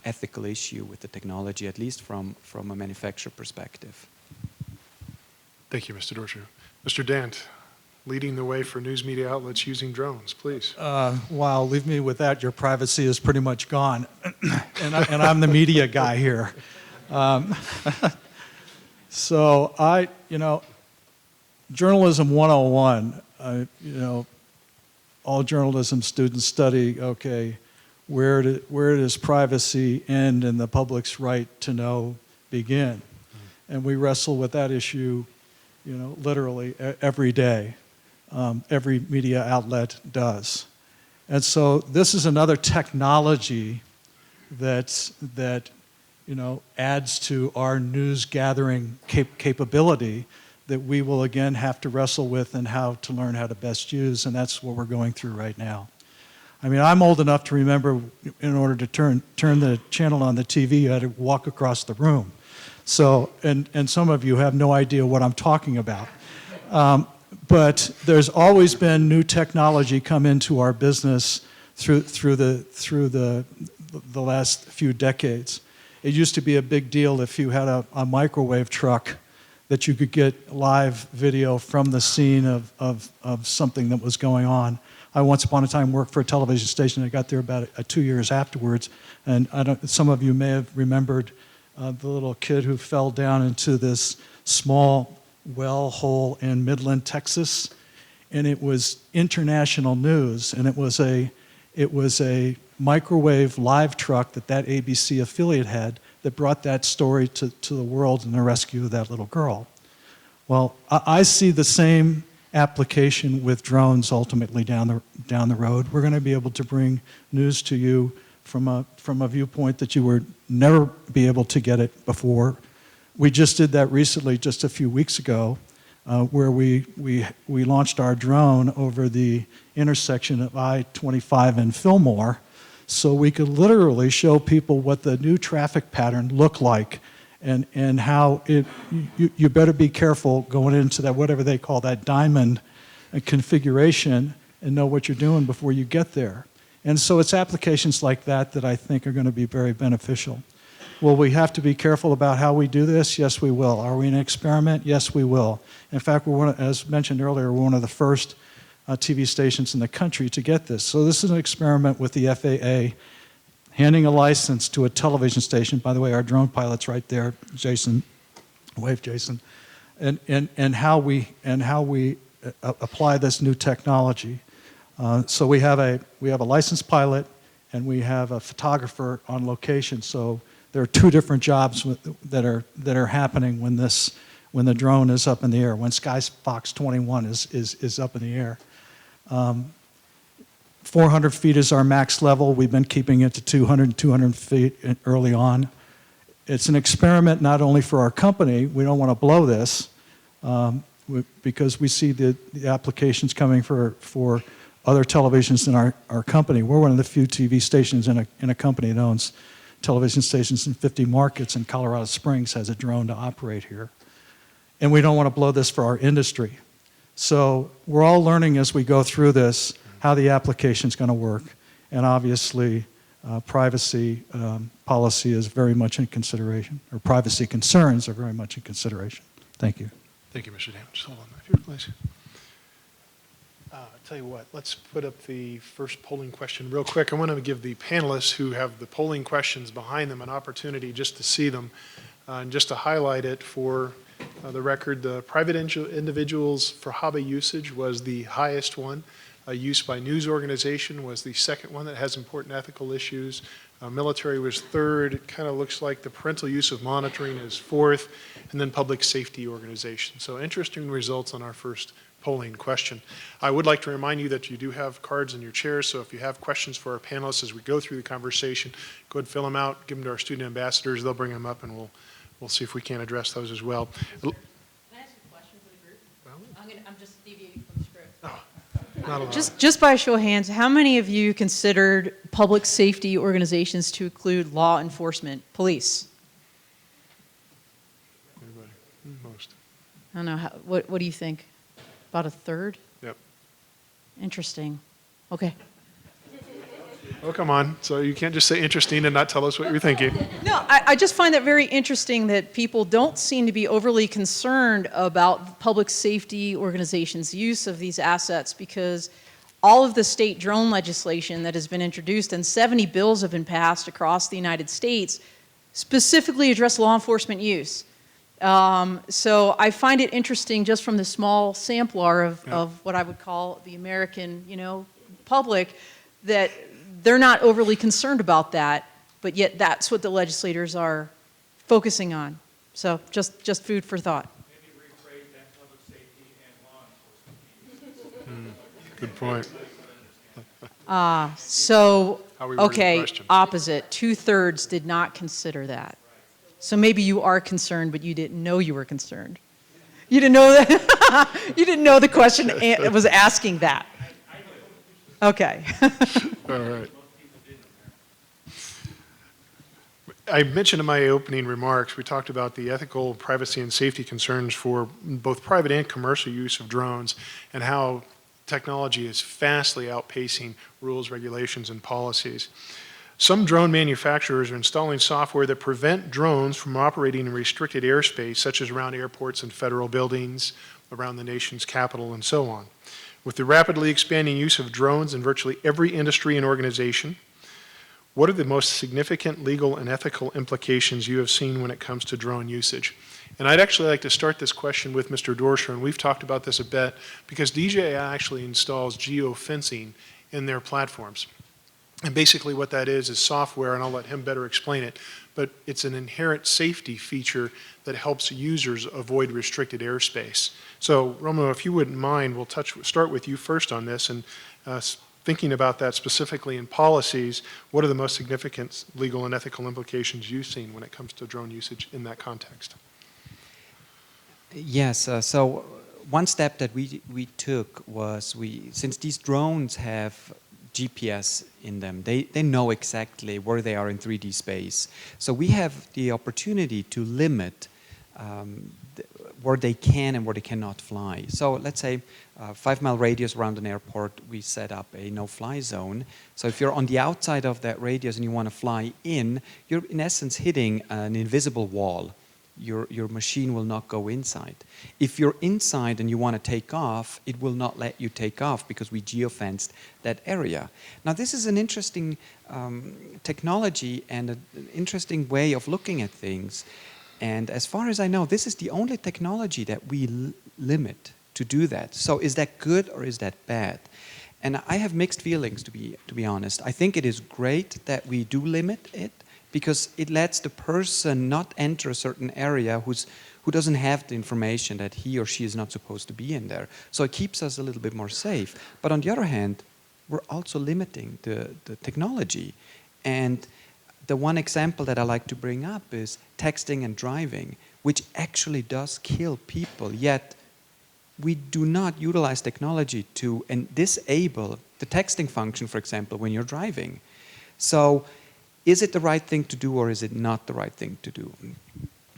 ethical issue with the technology, at least from a manufacturer perspective. Thank you, Mr. Dorscher. Mr. Dant, leading the way for news media outlets using drones, please. Wow, leave me with that. Your privacy is pretty much gone. and I'm the media guy here. So journalism 101, all journalism students study, okay, where does privacy end and the public's right to know begin? And we wrestle with that issue, literally every day. Every media outlet does. And so this is another technology that adds to our news gathering capability that we will again have to wrestle with and how to learn how to best use, and that's what we're going through right now. I mean, I'm old enough to remember in order to turn the channel on the TV, you had to walk across the room. So, and some of you have no idea what I'm talking about. But there's always been new technology come into our business through the last few decades. It used to be a big deal if you had a microwave truck that you could get live video from the scene of something that was going on. I once upon a time worked for a television station. I got there about 2 years afterwards, and some of you may have remembered the little kid who fell down into this small well hole in Midland, Texas, and it was international news, and it was a microwave live truck that ABC affiliate had that brought that story to the world and the rescue of that little girl. Well, I see the same application with drones ultimately down the road. We're going to be able to bring news to you from a viewpoint that you would never be able to get it before. We just did that recently, just a few weeks ago, where we launched our drone over the intersection of I-25 and Fillmore, so we could literally show people what the new traffic pattern looked like, and how you better be careful going into that, whatever they call that diamond configuration, and know what you're doing before you get there. And so it's applications like that that I think are going to be very beneficial. Will we have to be careful about how we do this? Yes, we will. Are we an experiment? Yes, we will. In fact, as mentioned earlier, we're one of the first TV stations in the country to get this. So this is an experiment with the FAA handing a license to a television station. By the way, our drone pilot's right there, Jason. Wave, Jason. And how we apply this new technology. So we have a licensed pilot, and we have a photographer on location. So there are two different jobs that are happening when the drone is up in the air, when Skyfox 21 is up in the air. 400 feet is our max level. We've been keeping it to 200 feet early on. It's an experiment not only for our company. We don't want to blow this because we see the applications coming for other televisions in our company. We're one of the few TV stations in a company that owns television stations in 50 markets, and Colorado Springs has a drone to operate here. And we don't want to blow this for our industry. So we're all learning as we go through this how the application is going to work. And obviously, privacy policy is very much in consideration, or privacy concerns are very much in consideration. Thank you. Thank you, Mr. Dan. Just hold on, if you would, please. Tell you what, let's put up the first polling question real quick. I want to give the panelists who have the polling questions behind them an opportunity just to see them, and just to highlight it for the record. The private individuals for hobby usage was the highest one. Use by news organization was the second one that has important ethical issues. Military was third. It kind of looks like the parental use of monitoring is fourth, and then public safety organization. So interesting results on our first polling question. I would like to remind you that you do have cards in your chairs, so if you have questions for our panelists as we go through the conversation, go ahead and fill them out, give them to our student ambassadors, they'll bring them up, and we'll see if we can address those as well. Can I ask a question for the group? Well, I'm just deviating from the script. Oh, not allowed. Just by a show of hands, how many of you considered public safety organizations to include law enforcement, police? Everybody, most. I don't know. What do you think? About a third? Yep. Interesting. Okay. Oh, come on. So you can't just say interesting and not tell us what you're thinking. No, I just find that very interesting that people don't seem to be overly concerned about public safety organizations' use of these assets, because all of the state drone legislation that has been introduced, and 70 bills have been passed across the United States, specifically address law enforcement use. So I find it interesting, just from the small sampler of what I would call the American, public, that they're not overly concerned about that, but yet that's what the legislators are focusing on. So just food for thought. Maybe rephrase that public safety and law enforcement. Good point. So, How we worded the okay, question. opposite. 2/3 did not consider that. So maybe you are concerned, but you didn't know you were concerned. You didn't know that. You didn't know the question was asking that. Okay. All right. I mentioned in my opening remarks, we talked about the ethical, privacy, and safety concerns for both private and commercial use of drones, and how technology is fastly outpacing rules, regulations, and policies. Some drone manufacturers are installing software that prevent drones from operating in restricted airspace, such as around airports and federal buildings, around the nation's capital, and so on. With the rapidly expanding use of drones in virtually every industry and organization, what are the most significant legal and ethical implications you have seen when it comes to drone usage? And I'd actually like to start this question with Mr. Dorscher, and we've talked about this a bit, because DJI actually installs geofencing in their platforms. And basically what that is software, and I'll let him better explain it, but it's an inherent safety feature that helps users avoid restricted airspace. So, Romeo, if you wouldn't mind, we'll start with you first on this, and thinking about that specifically in policies, what are the most significant legal and ethical implications you've seen when it comes to drone usage in that context? Yes, so one step that we took was since these drones have GPS in them, they know exactly where they are in 3D space. So we have the opportunity to limit where they can and where they cannot fly. So let's say 5-mile radius around an airport, we set up a no-fly zone. So if you're on the outside of that radius and you want to fly in, you're in essence hitting an invisible wall. Your machine will not go inside. If you're inside and you want to take off, it will not let you take off because we geofenced that area. Now this is an interesting technology and an interesting way of looking at things. And as far as I know, this is the only technology that we limit to do that. So is that good or is that bad? And I have mixed feelings, to be honest. I think it is great that we do limit it, because it lets the person not enter a certain area who doesn't have the information that he or she is not supposed to be in there. So it keeps us a little bit more safe. But on the other hand, we're also limiting the technology. And the one example that I like to bring up is texting and driving, which actually does kill people, yet we do not utilize technology to disable the texting function, for example, when you're driving. So is it the right thing to do or is it not the right thing to do?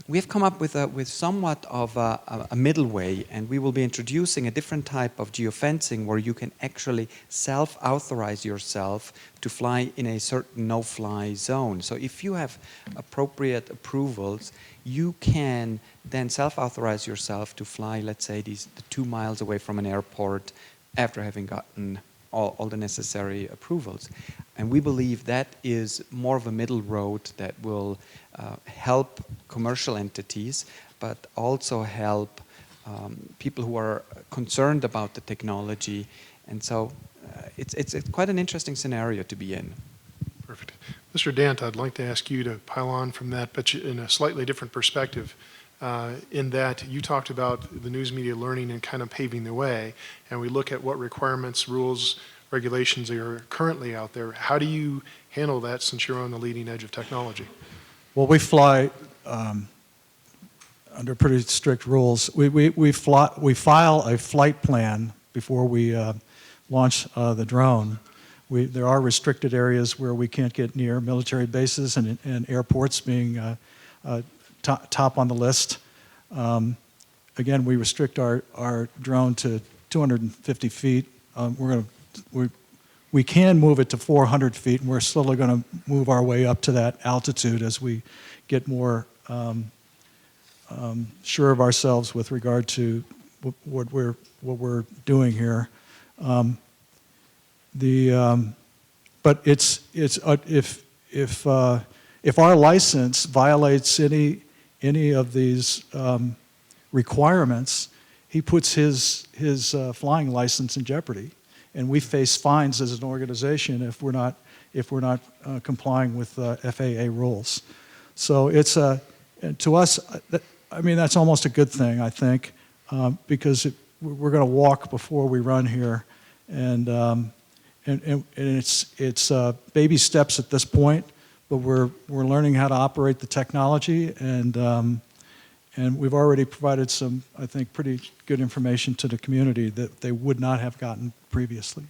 We have come up with somewhat of a middle way, and we will be introducing a different type of geofencing where you can actually self-authorize yourself to fly in a certain no-fly zone. So if you have appropriate approvals, you can then self-authorize yourself to fly, let's say, the 2 miles away from an airport after having gotten all the necessary approvals. And we believe that is more of a middle road that will help commercial entities, but also help people who are concerned about the technology. And so it's quite an interesting scenario to be in. Perfect. Mr. Dant, I'd like to ask you to pile on from that, but in a slightly different perspective. In that you talked about the news media learning and kind of paving the way, and we look at what requirements, rules, regulations are currently out there. How do you handle that since you're on the leading edge of technology? Well, we fly under pretty strict rules. We file a flight plan before we launch the drone. There are restricted areas where we can't get near, military bases and airports being top on the list. Again, we restrict our drone to 250 feet. We can move it to 400 feet, and we're slowly going to move our way up to that altitude as we get more sure of ourselves with regard to what we're doing here. But if our license violates any of these requirements, he puts his flying license in jeopardy, and we face fines as an organization if we're not complying with FAA rules. So it's to us, I mean, that's almost a good thing, I think, because we're going to walk before we run here, and it's baby steps at this point. But we're learning how to operate the technology, and we've already provided some, I think, pretty good information to the community that they would not have gotten previously.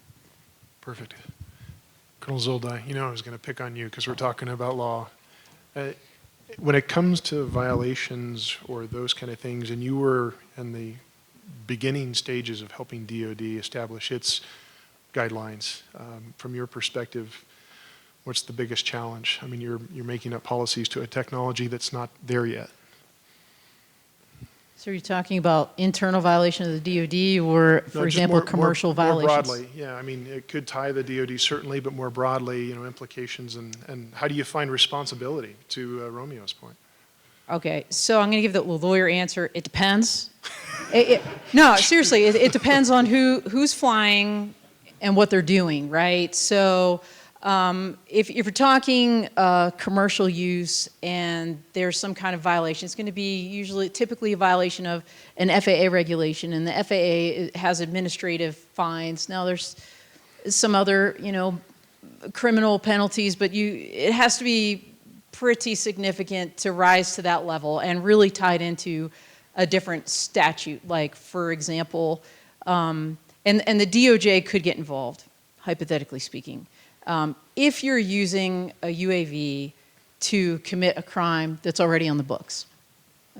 Perfect. Colonel Zoldi, you know I was going to pick on you because we're talking about law. When it comes to violations or those kind of things, and you were in the beginning stages of helping DoD establish its guidelines, from your perspective, What's the biggest challenge? I mean, you're making up policies to a technology that's not there yet. So are you talking about internal violation of the DoD or, for No, just example, commercial violations? More broadly, yeah. I mean, it could tie the DoD certainly, but more broadly, implications and how do you find responsibility, to Romeo's point? Okay, so I'm going to give the lawyer answer. It depends. No, seriously, it depends on who's flying and what they're doing, right? So if you're talking commercial use and there's some kind of violation, it's going to be typically a violation of an FAA regulation, and the FAA has administrative fines. Now there's some other, criminal penalties, but it has to be pretty significant to rise to that level and really tied into a different statute. Like, for example, and the DOJ could get involved, hypothetically speaking. If you're using a UAV to commit a crime that's already on the books,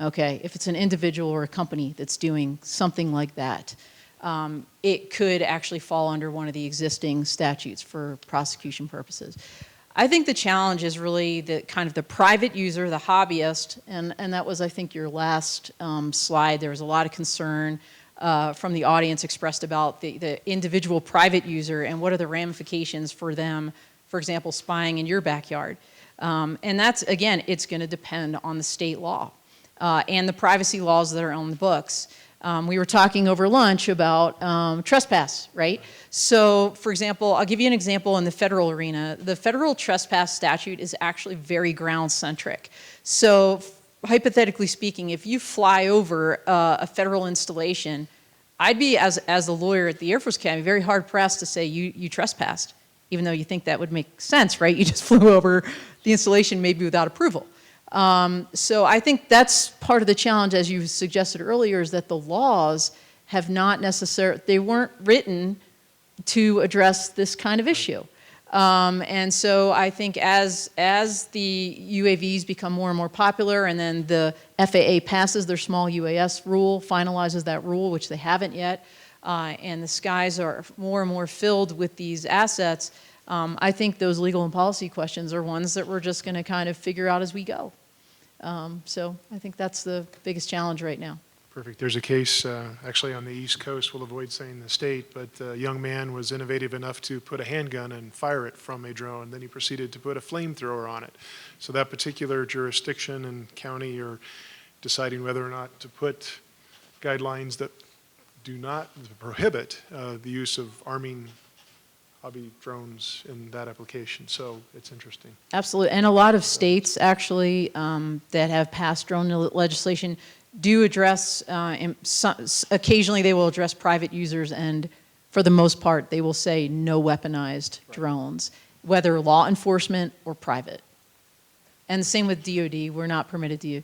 okay? If it's an individual or a company that's doing something like that, it could actually fall under one of the existing statutes for prosecution purposes. I think the challenge is really the kind of the private user, the hobbyist, and that was, I think, your last slide. There was a lot of concern from the audience expressed about the individual private user and what are the ramifications for them, for example, spying in your backyard. And that's, again, it's going to depend on the state law and the privacy laws that are on the books. We were talking over lunch about trespass, right? So, for example, I'll give you an example in the federal arena. The federal trespass statute is actually very ground-centric. So, hypothetically speaking, if you fly over a federal installation, I'd be, as a lawyer at the Air Force Academy, very hard-pressed to say you trespassed, even though you think that would make sense, right? You just flew over the installation maybe without approval. So I think that's part of the challenge, as you suggested earlier, is that the laws have not necessarily, they weren't written to address this kind of issue. And so I think as the UAVs become more and more popular, and then the FAA passes their small UAS rule, finalizes that rule, which they haven't yet, and the skies are more and more filled with these assets, I think those legal and policy questions are ones that we're just going to kind of figure out as we go. So I think that's the biggest challenge right now. Perfect. There's a case actually on the East Coast, we'll avoid saying the state, but a young man was innovative enough to put a handgun and fire it from a drone. Then he proceeded to put a flamethrower on it. So that particular jurisdiction and county are deciding whether or not to put guidelines that do not prohibit the use of arming hobby drones in that application. So it's interesting. Absolutely. And a lot of states actually that have passed drone legislation do address, occasionally they will address private users, and for the most part they will say no weaponized drones, whether law enforcement or private. And the same with DoD, we're not permitted to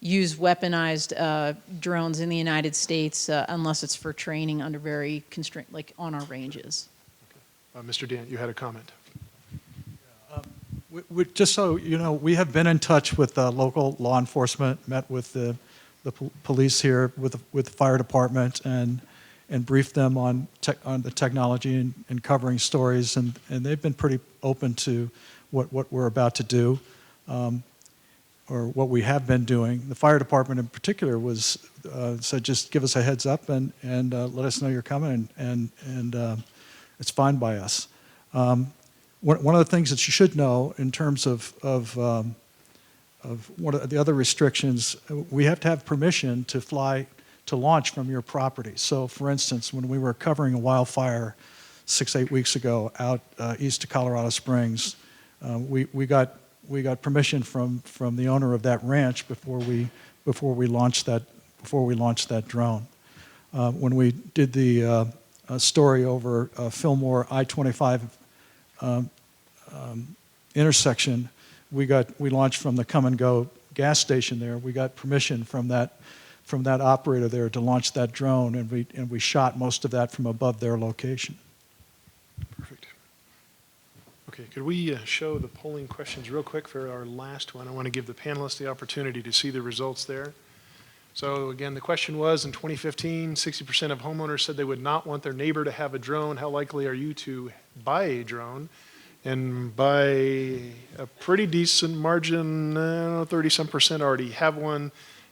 use weaponized drones in the United States unless it's for training under very constrained, like on our ranges. Mr. Dant, you had a comment. Just so you know, we have been in touch with local law enforcement, met with the police here, with the fire department, and briefed them on the technology and covering stories, and they've been pretty open to what we're about to do, or what we have been doing. The fire department in particular said just give us a heads up and let us know you're coming, and it's fine by us. One of the things that you should know in terms of one of the other restrictions, we have to have permission to launch from your property. So, for instance, when we were covering a wildfire 6-8 weeks ago out east of Colorado Springs, we got permission from the owner of that ranch before we launched that drone. When we did the story over Fillmore I-25 intersection, we launched from the Come and Go gas station there. We got permission from that operator there to launch that drone, and we shot most of that from above their location. Perfect. Okay, could we show the polling questions real quick for our last one? I want to give the panelists the opportunity to see the results there. So again, the question was, in 2015, 60% of homeowners said they would not want their neighbor to have a drone. How likely are you to buy a drone? And by a pretty decent margin, 30-some% already have one,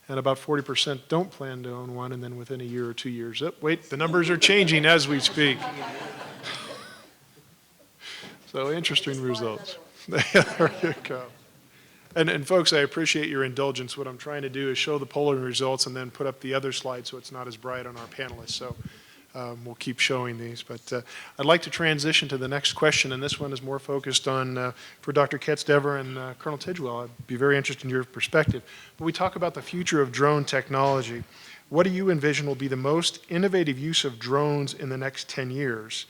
and about 40% don't plan to own one, and then within a year or 2 years, oh, wait, the numbers are changing as we speak. So interesting results. There you go. And folks, I appreciate your indulgence. What I'm trying to do is show the polling results and then put up the other slide so it's not as bright on our panelists. So we'll keep showing these. But I'd like to transition to the next question, and this one is more focused on, for Dr. Ketz-Dever and Colonel Tidwell. I'd be very interested in your perspective. When we talk about the future of drone technology, what do you envision will be the most innovative use of drones in the next 10 years?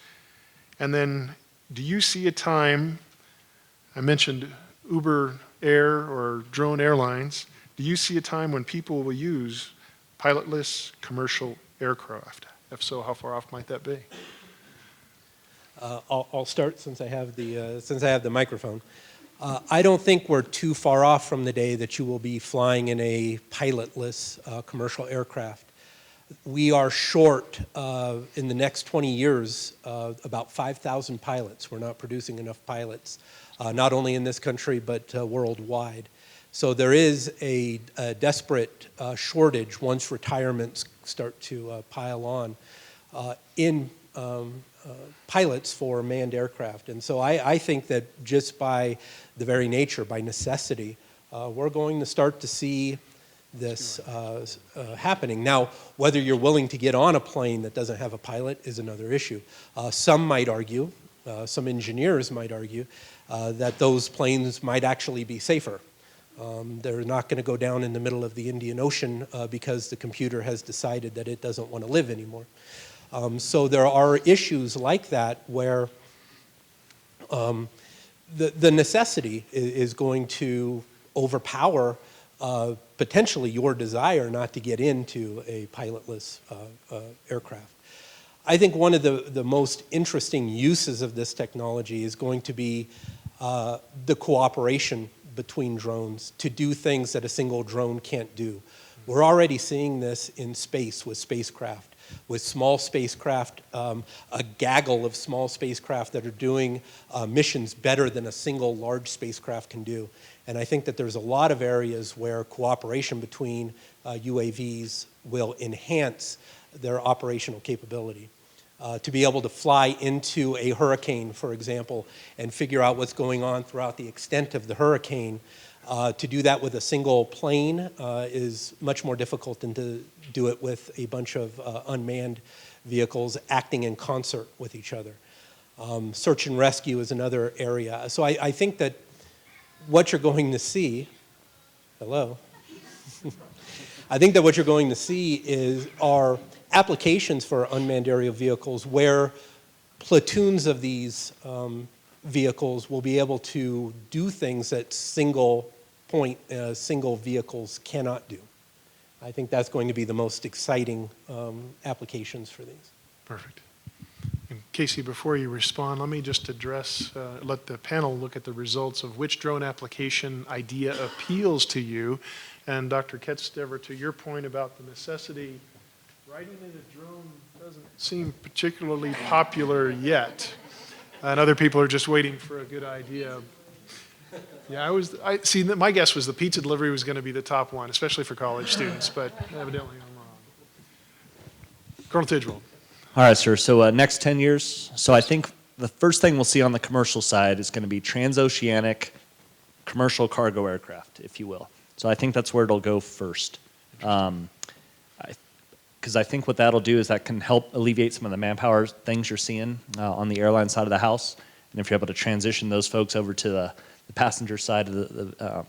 And then do you see a time, I mentioned Uber Air or drone airlines, do you see a time when people will use pilotless commercial aircraft? If so, how far off might that be? I'll start since I have the microphone. I don't think we're too far off from the day that you will be flying in a pilotless commercial aircraft. We are short in the next 20 years about 5,000 pilots. We're not producing enough pilots, not only in this country but worldwide. So there is a desperate shortage once retirements start to pile on in pilots for manned aircraft. And so I think that just by the very nature, by necessity, we're going to start to see this happening. Now, whether you're willing to get on a plane that doesn't have a pilot is another issue. Some might argue, some engineers might argue, that those planes might actually be safer. They're not going to go down in the middle of the Indian Ocean because the computer has decided that it doesn't want to live anymore. So there are issues like that where the necessity is going to overpower potentially your desire not to get into a pilotless aircraft. I think one of the most interesting uses of this technology is going to be the cooperation between drones to do things that a single drone can't do. We're already seeing this in space with spacecraft, with small spacecraft, a gaggle of small spacecraft that are doing missions better than a single large spacecraft can do. And I think that there's a lot of areas where cooperation between UAVs will enhance their operational capability. To be able to fly into a hurricane, for example, and figure out what's going on throughout the extent of the hurricane, to do that with a single plane is much more difficult than to do it with a bunch of unmanned vehicles acting in concert with each other. Search and rescue is another area. So I think that what you're going to see, hello? I think that what you're going to see are applications for unmanned aerial vehicles where platoons of these vehicles will be able to do things that single vehicles cannot do. I think that's going to be the most exciting applications for these. Perfect. And Casey, before you respond, let me just address, let the panel look at the results of which drone application idea appeals to you. And Dr. Ketz-Dever, to your point about the necessity, riding in a drone doesn't seem particularly popular yet. And other people are just waiting for a good idea. Yeah, my guess was the pizza delivery was going to be the top one, especially for college students, but evidently I'm wrong. Colonel Tidwell. All right, sir. So next 10 years. So I think the first thing we'll see on the commercial side is going to be transoceanic commercial cargo aircraft, if you will. So I think that's where it'll go first. Because I think what that'll do is that can help alleviate some of the manpower things you're seeing on the airline side of the house. And if you're able to transition those folks over to the passenger side of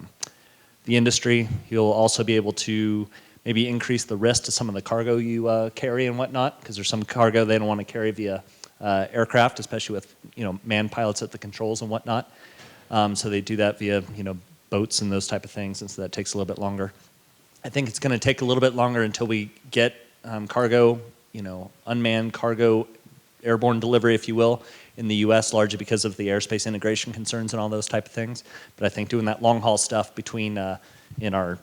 the industry, you'll also be able to maybe increase the risk to some of the cargo you carry and whatnot, because there's some cargo they don't want to carry via aircraft, especially with manned pilots at the controls and whatnot. So they do that via boats and those type of things, and so that takes a little bit longer. I think it's going to take a little bit longer until we get cargo, unmanned cargo airborne delivery, if you will, in the U.S., largely because of the airspace integration concerns and all those type of things. But I think doing that long haul stuff between in our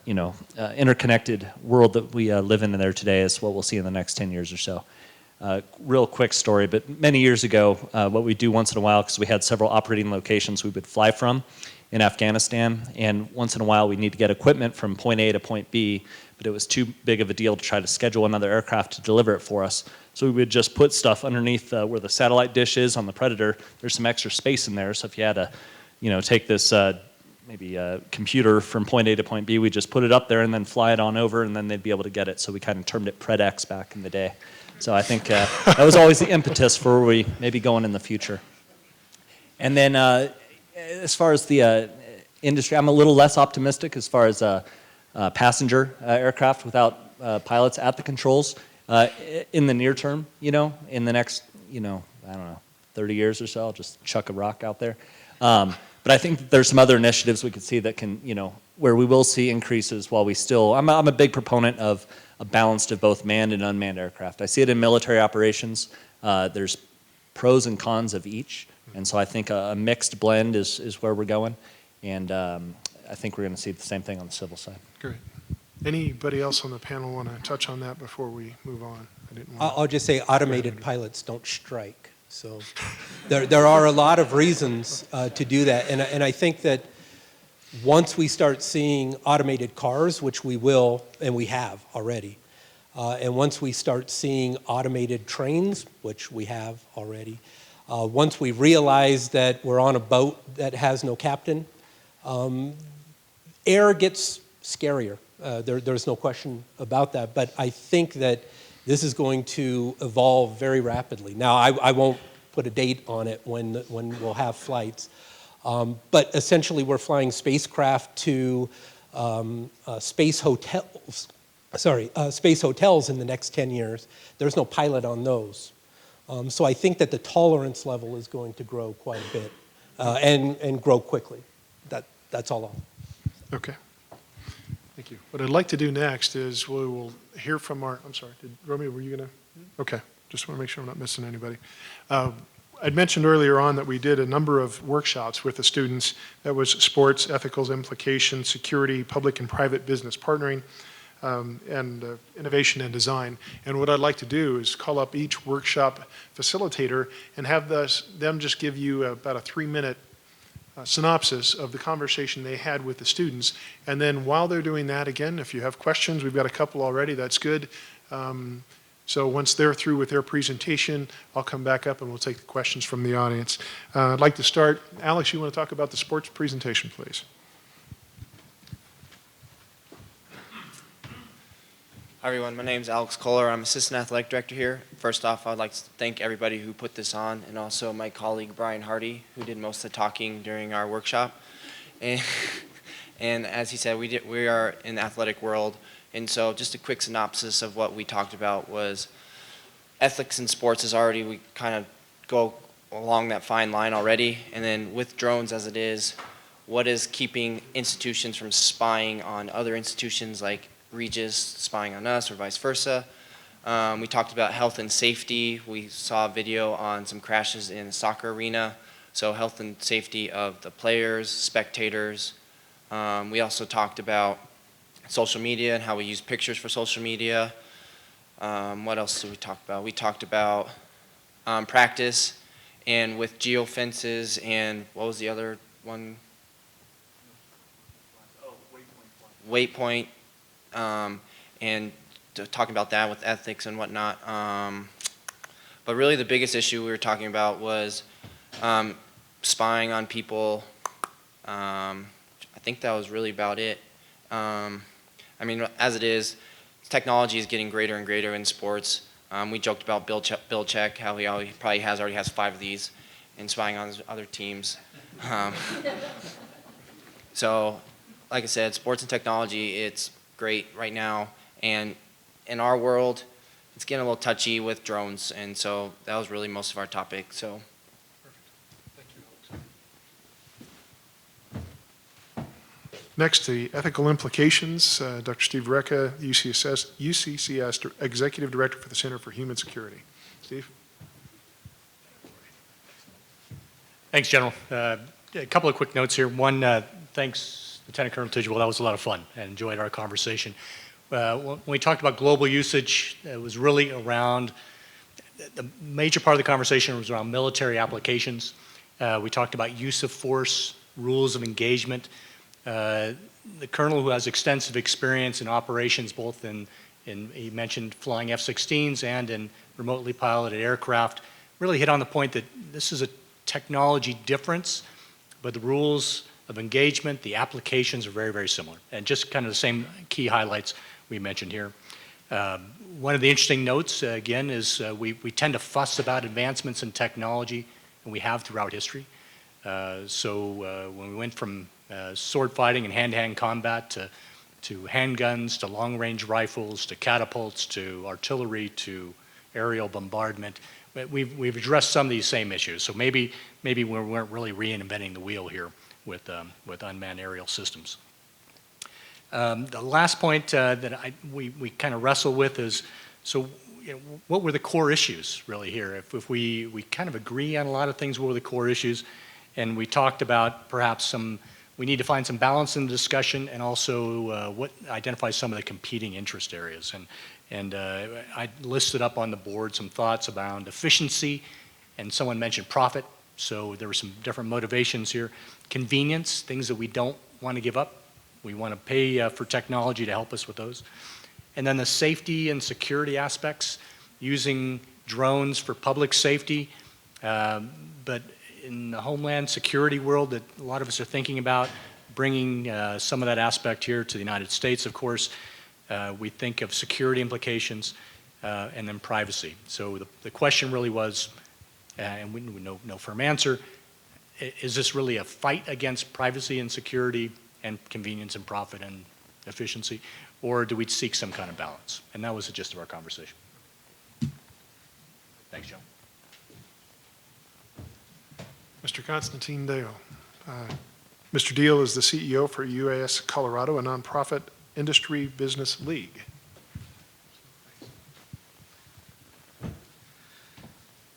interconnected world that we live in there today is what we'll see in the next 10 years or so. Real quick story, but many years ago, what we do once in a while, because we had several operating locations we would fly from in Afghanistan, and once in a while we need to get equipment from point A to point B, but it was too big of a deal to try to schedule another aircraft to deliver it for us. So we would just put stuff underneath where the satellite dish is on the Predator. There's some extra space in there, so if you had to, take this maybe a computer from point A to point B, we just put it up there and then fly it on over, and then they'd be able to get it. So we kind of termed it PredX back in the day. So I think that was always the impetus for where we may be going in the future. And then as far as the industry, I'm a little less optimistic as far as passenger aircraft without pilots at the controls in the near term, in the next, I don't know, 30 years or so. I'll just chuck a rock out there. But I think that there's some other initiatives we could see that can, where we will see increases while we still, I'm a big proponent of a balance of both manned and unmanned aircraft. I see it in military operations. There's pros and cons of each. And so I think a mixed blend is where we're going. And I think we're going to see the same thing on the civil side. Great. Anybody else on the panel want to touch on that before we move on? I'll just say automated pilots don't strike. So there are a lot of reasons to do that. And I think that once we start seeing automated cars, which we will, and we have already, and once we start seeing automated trains, which we have already, once we realize that we're on a boat that has no captain, air gets scarier. There's no question about that. But I think that this is going to evolve very rapidly. Now, I won't put a date on it when we'll have flights. But essentially, we're flying spacecraft to space hotels in the next 10 years. There's no pilot on those. So I think that the tolerance level is going to grow quite a bit and grow quickly. That's all. Okay. Thank you. What I'd like to do next is we will hear from I'm sorry, Romeo, were you going to? Okay. Just want to make sure I'm not missing anybody. I'd mentioned earlier on that we did a number of workshops with the students. That was sports, ethicals, implications, security, public and private business partnering, and innovation and design. And what I'd like to do is call up each workshop facilitator and have them just give you about a 3-minute synopsis of the conversation they had with the students. And then while they're doing that, again, if you have questions, we've got a couple already, that's good. So once they're through with their presentation, I'll come back up and we'll take the questions from the audience. I'd like to start. Alex, you want to talk about the sports presentation, please? Hi everyone, my name is Alex Kohler. I'm Assistant Athletic Director here. First off, I'd like to thank everybody who put this on, and also my colleague Brian Hardy, who did most of the talking during our workshop. And as he said, we are in the athletic world, and so just a quick synopsis of what we talked about was ethics in sports is already, we kind of go along that fine line already, and then with drones as it is, what is keeping institutions from spying on other institutions like Regis spying on us or vice versa. We talked about health and safety. We saw a video on some crashes in a soccer arena. So health and safety of the players, spectators. We also talked about social media and how we use pictures for social media. What else did we talk about? We talked about practice and with geofences and what was the other one? Waypoint. And talking about that with ethics and whatnot. But really the biggest issue we were talking about was spying on people. I think that was really about it. I mean, as it is, technology is getting greater and greater in sports. We joked about Bill Check, how he already has 5 of these and spying on other teams. So, like I said, sports and technology, it's great right now, and in our world it's getting a little touchy with drones, and so that was really most of our topic. So Thank you, Alex. Next, the ethical implications. Dr. Steve Recca, UCCS Executive Director for the Center for Human Security. Steve? Thanks, General. A couple of quick notes here. One, thanks Lieutenant Colonel Tidwell, that was a lot of fun. I enjoyed our conversation. When we talked about global usage, it was really around the major part of the conversation was around military applications. We talked about use of force, rules of engagement. The colonel, who has extensive experience in operations, both in he mentioned flying F-16s and in remotely piloted aircraft, really hit on the point that this is a technology difference, but the rules of engagement, the applications are very, very similar. And just kind of the same key highlights we mentioned here. One of the interesting notes, again, is we tend to fuss about advancements in technology, and we have throughout history. When we went from sword fighting and hand-to-hand combat to handguns, to long-range rifles, to catapults, to artillery, to aerial bombardment, we've addressed some of these same issues. So maybe we weren't really reinventing the wheel here with unmanned aerial systems. The last point that we kind of wrestle with is, so what were the core issues really here? If we kind of agree on a lot of things, what were the core issues? And we talked about perhaps we need to find some balance in the discussion, and also what identifies some of the competing interest areas. And I listed up on the board some thoughts around efficiency, and someone mentioned profit. So there were some different motivations here. Convenience, things that we don't want to give up. We want to pay for technology to help us with those. And then the safety and security aspects, using drones for public safety, but in the homeland security world that a lot of us are thinking about, bringing some of that aspect here to the United States, of course. We think of security implications and then privacy. So the question really was, and we no firm answer, is this really a fight against privacy and security and convenience and profit and efficiency, or do we seek some kind of balance? And that was the gist of our conversation. Thanks, Joe. Mr. Constantine Dale. Mr. Deal is the CEO for UAS Colorado, a nonprofit industry business league.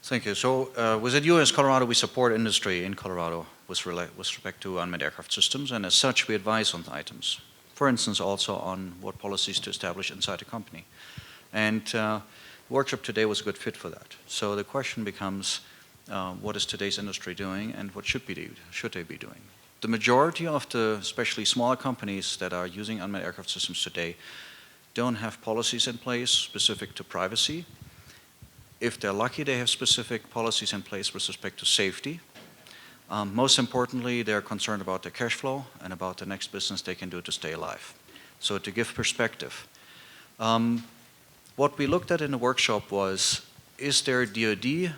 Thank you. So within UAS Colorado, we support industry in Colorado with respect to unmanned aircraft systems, and as such, we advise on items. For instance, also on what policies to establish inside a company. And the workshop today was a good fit for that. So the question becomes, what is today's industry doing, and what should they be doing? The majority of the, especially smaller companies that are using unmanned aircraft systems today, don't have policies in place specific to privacy. If they're lucky, they have specific policies in place with respect to safety. Most importantly, they're concerned about their cash flow and about the next business they can do to stay alive. So to give perspective, what we looked at in the workshop was, is there DoD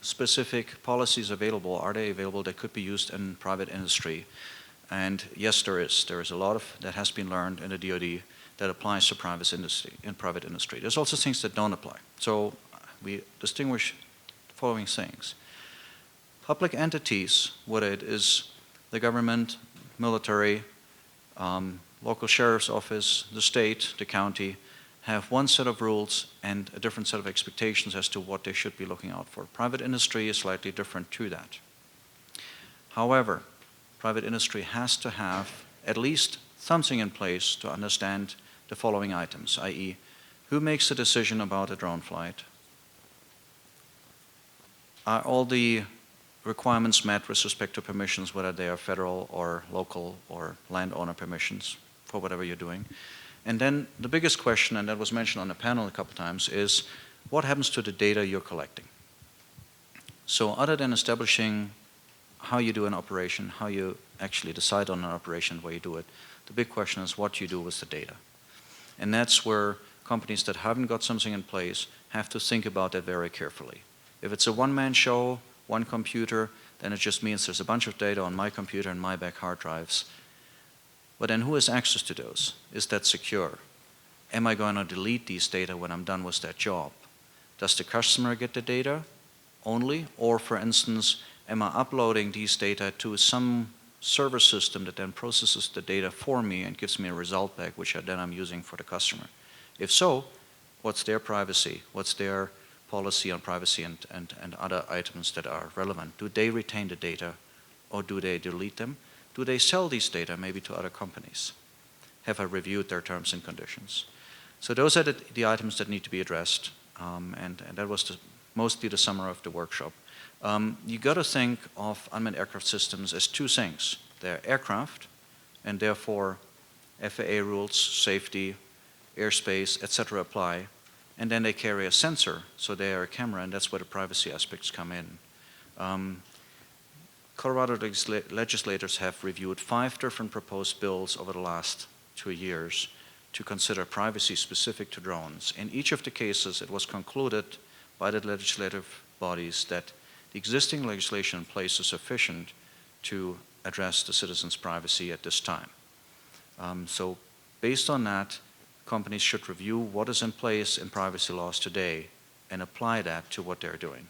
specific policies available? Are they available that could be used in private industry? And yes, there is. There is a lot of that has been learned in the DoD that applies to private industry. There's also things that don't apply. So we distinguish the following things. Public entities, whether it is the government, military, local sheriff's office, the state, the county, have one set of rules and a different set of expectations as to what they should be looking out for. Private industry is slightly different to that. However, private industry has to have at least something in place to understand the following items, i.e., who makes the decision about a drone flight? Are all the requirements met with respect to permissions, whether they are federal or local or landowner permissions for whatever you're doing? And then the biggest question, and that was mentioned on the panel a couple times, is what happens to the data you're collecting? So other than establishing how you do an operation, how you actually decide on an operation, where you do it, the big question is what you do with the data. And that's where companies that haven't got something in place have to think about that very carefully. If it's a one-man show, one computer, then it just means there's a bunch of data on my computer and my back hard drives. But then who has access to those? Is that secure? Am I going to delete these data when I'm done with that job? Does the customer get the data only? Or for instance, am I uploading these data to some server system that then processes the data for me and gives me a result back, which then I'm using for the customer? If so, what's their privacy? What's their policy on privacy and other items that are relevant? Do they retain the data or do they delete them? Do they sell these data maybe to other companies? Have I reviewed their terms and conditions? So those are the items that need to be addressed. and that was mostly the summer of the workshop. You got to think of unmanned aircraft systems as two things. They're aircraft, and therefore FAA rules, safety, airspace, etc. apply. And then they carry a sensor, so they are a camera, and that's where the privacy aspects come in. Colorado legislators have reviewed 5 different proposed bills over the last 2 years to consider privacy specific to drones. In each of the cases, it was concluded by the legislative bodies that the existing legislation in place is sufficient to address the citizens' privacy at this time. So based on that, companies should review what is in place in privacy laws today and apply that to what they're doing.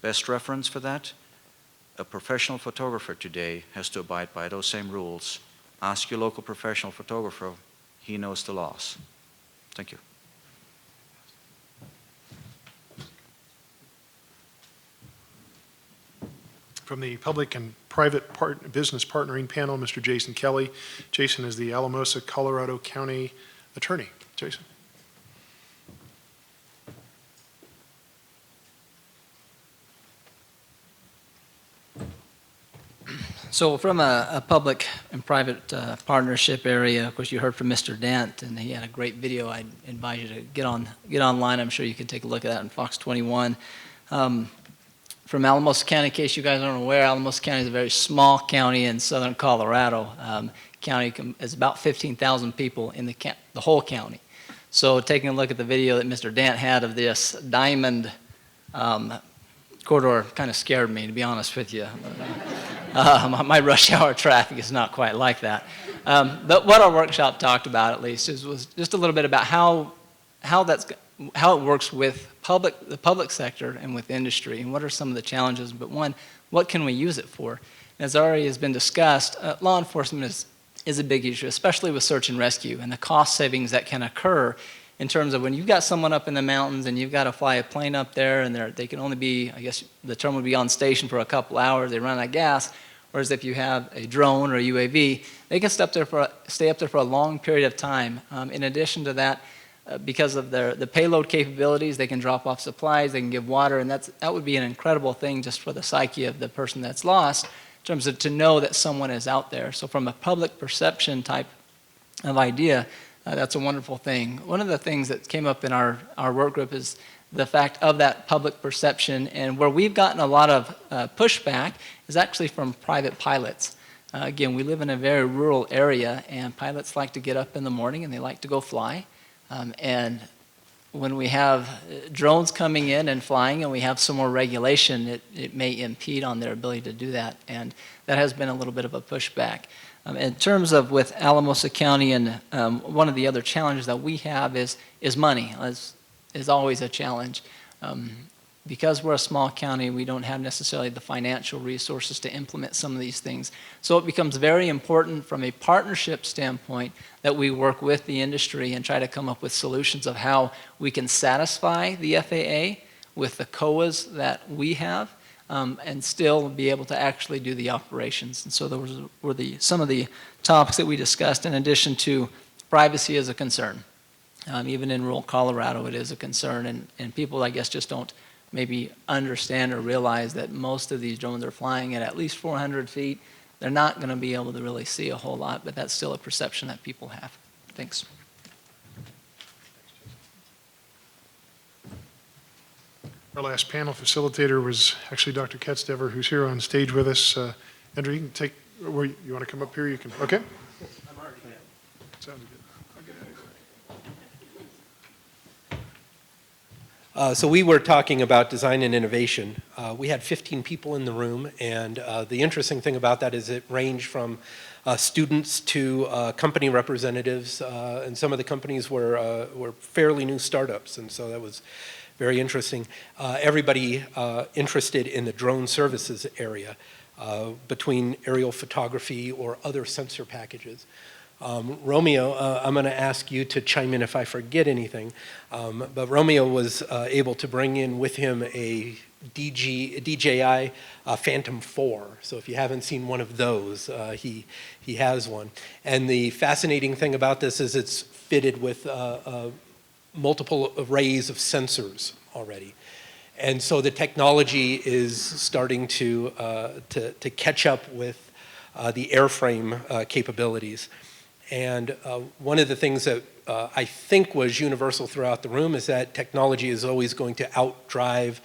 Best reference for that, a professional photographer today has to abide by those same rules. Ask your local professional photographer, he knows the laws. Thank you. From the public and private business partnering panel, Mr. Jason Kelly. Jason is the Alamosa, Colorado County Attorney. Jason. So from a public and private partnership area, of course, you heard from Mr. Dent, and he had a great video. I invite you to get online. I'm sure you can take a look at that on Fox 21. From Alamosa County, in case you guys aren't aware, Alamosa County is a very small county in southern Colorado. County is about 15,000 people in the whole county. So taking a look at the video that Mr. Dent had of this diamond corridor kind of scared me, to be honest with you. My rush hour traffic is not quite like that. But what our workshop talked about, at least, was just a little bit about how it works with the public sector and with industry, and what are some of the challenges. But one, what can we use it for? As already has been discussed, law enforcement is a big issue, especially with search and rescue, and the cost savings that can occur in terms of when you've got someone up in the mountains and you've got to fly a plane up there, and they can only be, I guess the term would be on station for a couple hours, they run out of gas. Whereas if you have a drone or a UAV, they can stay up there for a long period of time. In addition to that, because of the payload capabilities, they can drop off supplies, they can give water, and that would be an incredible thing just for the psyche of the person that's lost, in terms of to know that someone is out there. So from a public perception type of idea, that's a wonderful thing. One of the things that came up in our work group is the fact of that public perception, and where we've gotten a lot of pushback is actually from private pilots. Again, we live in a very rural area, and pilots like to get up in the morning and they like to go fly. And when we have drones coming in and flying and we have some more regulation, it may impede on their ability to do that, and that has been a little bit of a pushback. In terms of with Alamosa County, and one of the other challenges that we have is money, is always a challenge. Because we're a small county, we don't have necessarily the financial resources to implement some of these things. So it becomes very important from a partnership standpoint that we work with the industry and try to come up with solutions of how we can satisfy the FAA with the COAs that we have, and still be able to actually do the operations. And so those were some of the topics that we discussed, in addition to privacy as a concern. Even in rural Colorado, it is a concern, and people, I guess, just don't maybe understand or realize that most of these drones are flying at least 400 feet. They're not going to be able to really see a whole lot, but that's still a perception that people have. Thanks. Our last panel facilitator was actually Dr. Ketstever, who's here on stage with us. Andrew, you can take, you want to come up here? You can, okay. I'm already here. Sounds good. So we were talking about design and innovation. We had 15 people in the room, and the interesting thing about that is it ranged from students to company representatives, and some of the companies were fairly new startups, and so that was very interesting. Everybody interested in the drone services area, between aerial photography or other sensor packages. Romeo, I'm going to ask you to chime in if I forget anything, but Romeo was able to bring in with him a DJI Phantom 4. So if you haven't seen one of those, he has one. And the fascinating thing about this is it's fitted with multiple arrays of sensors already. And so the technology is starting to catch up with the airframe capabilities. And one of the things that I think was universal throughout the room is that technology is always going to outdrive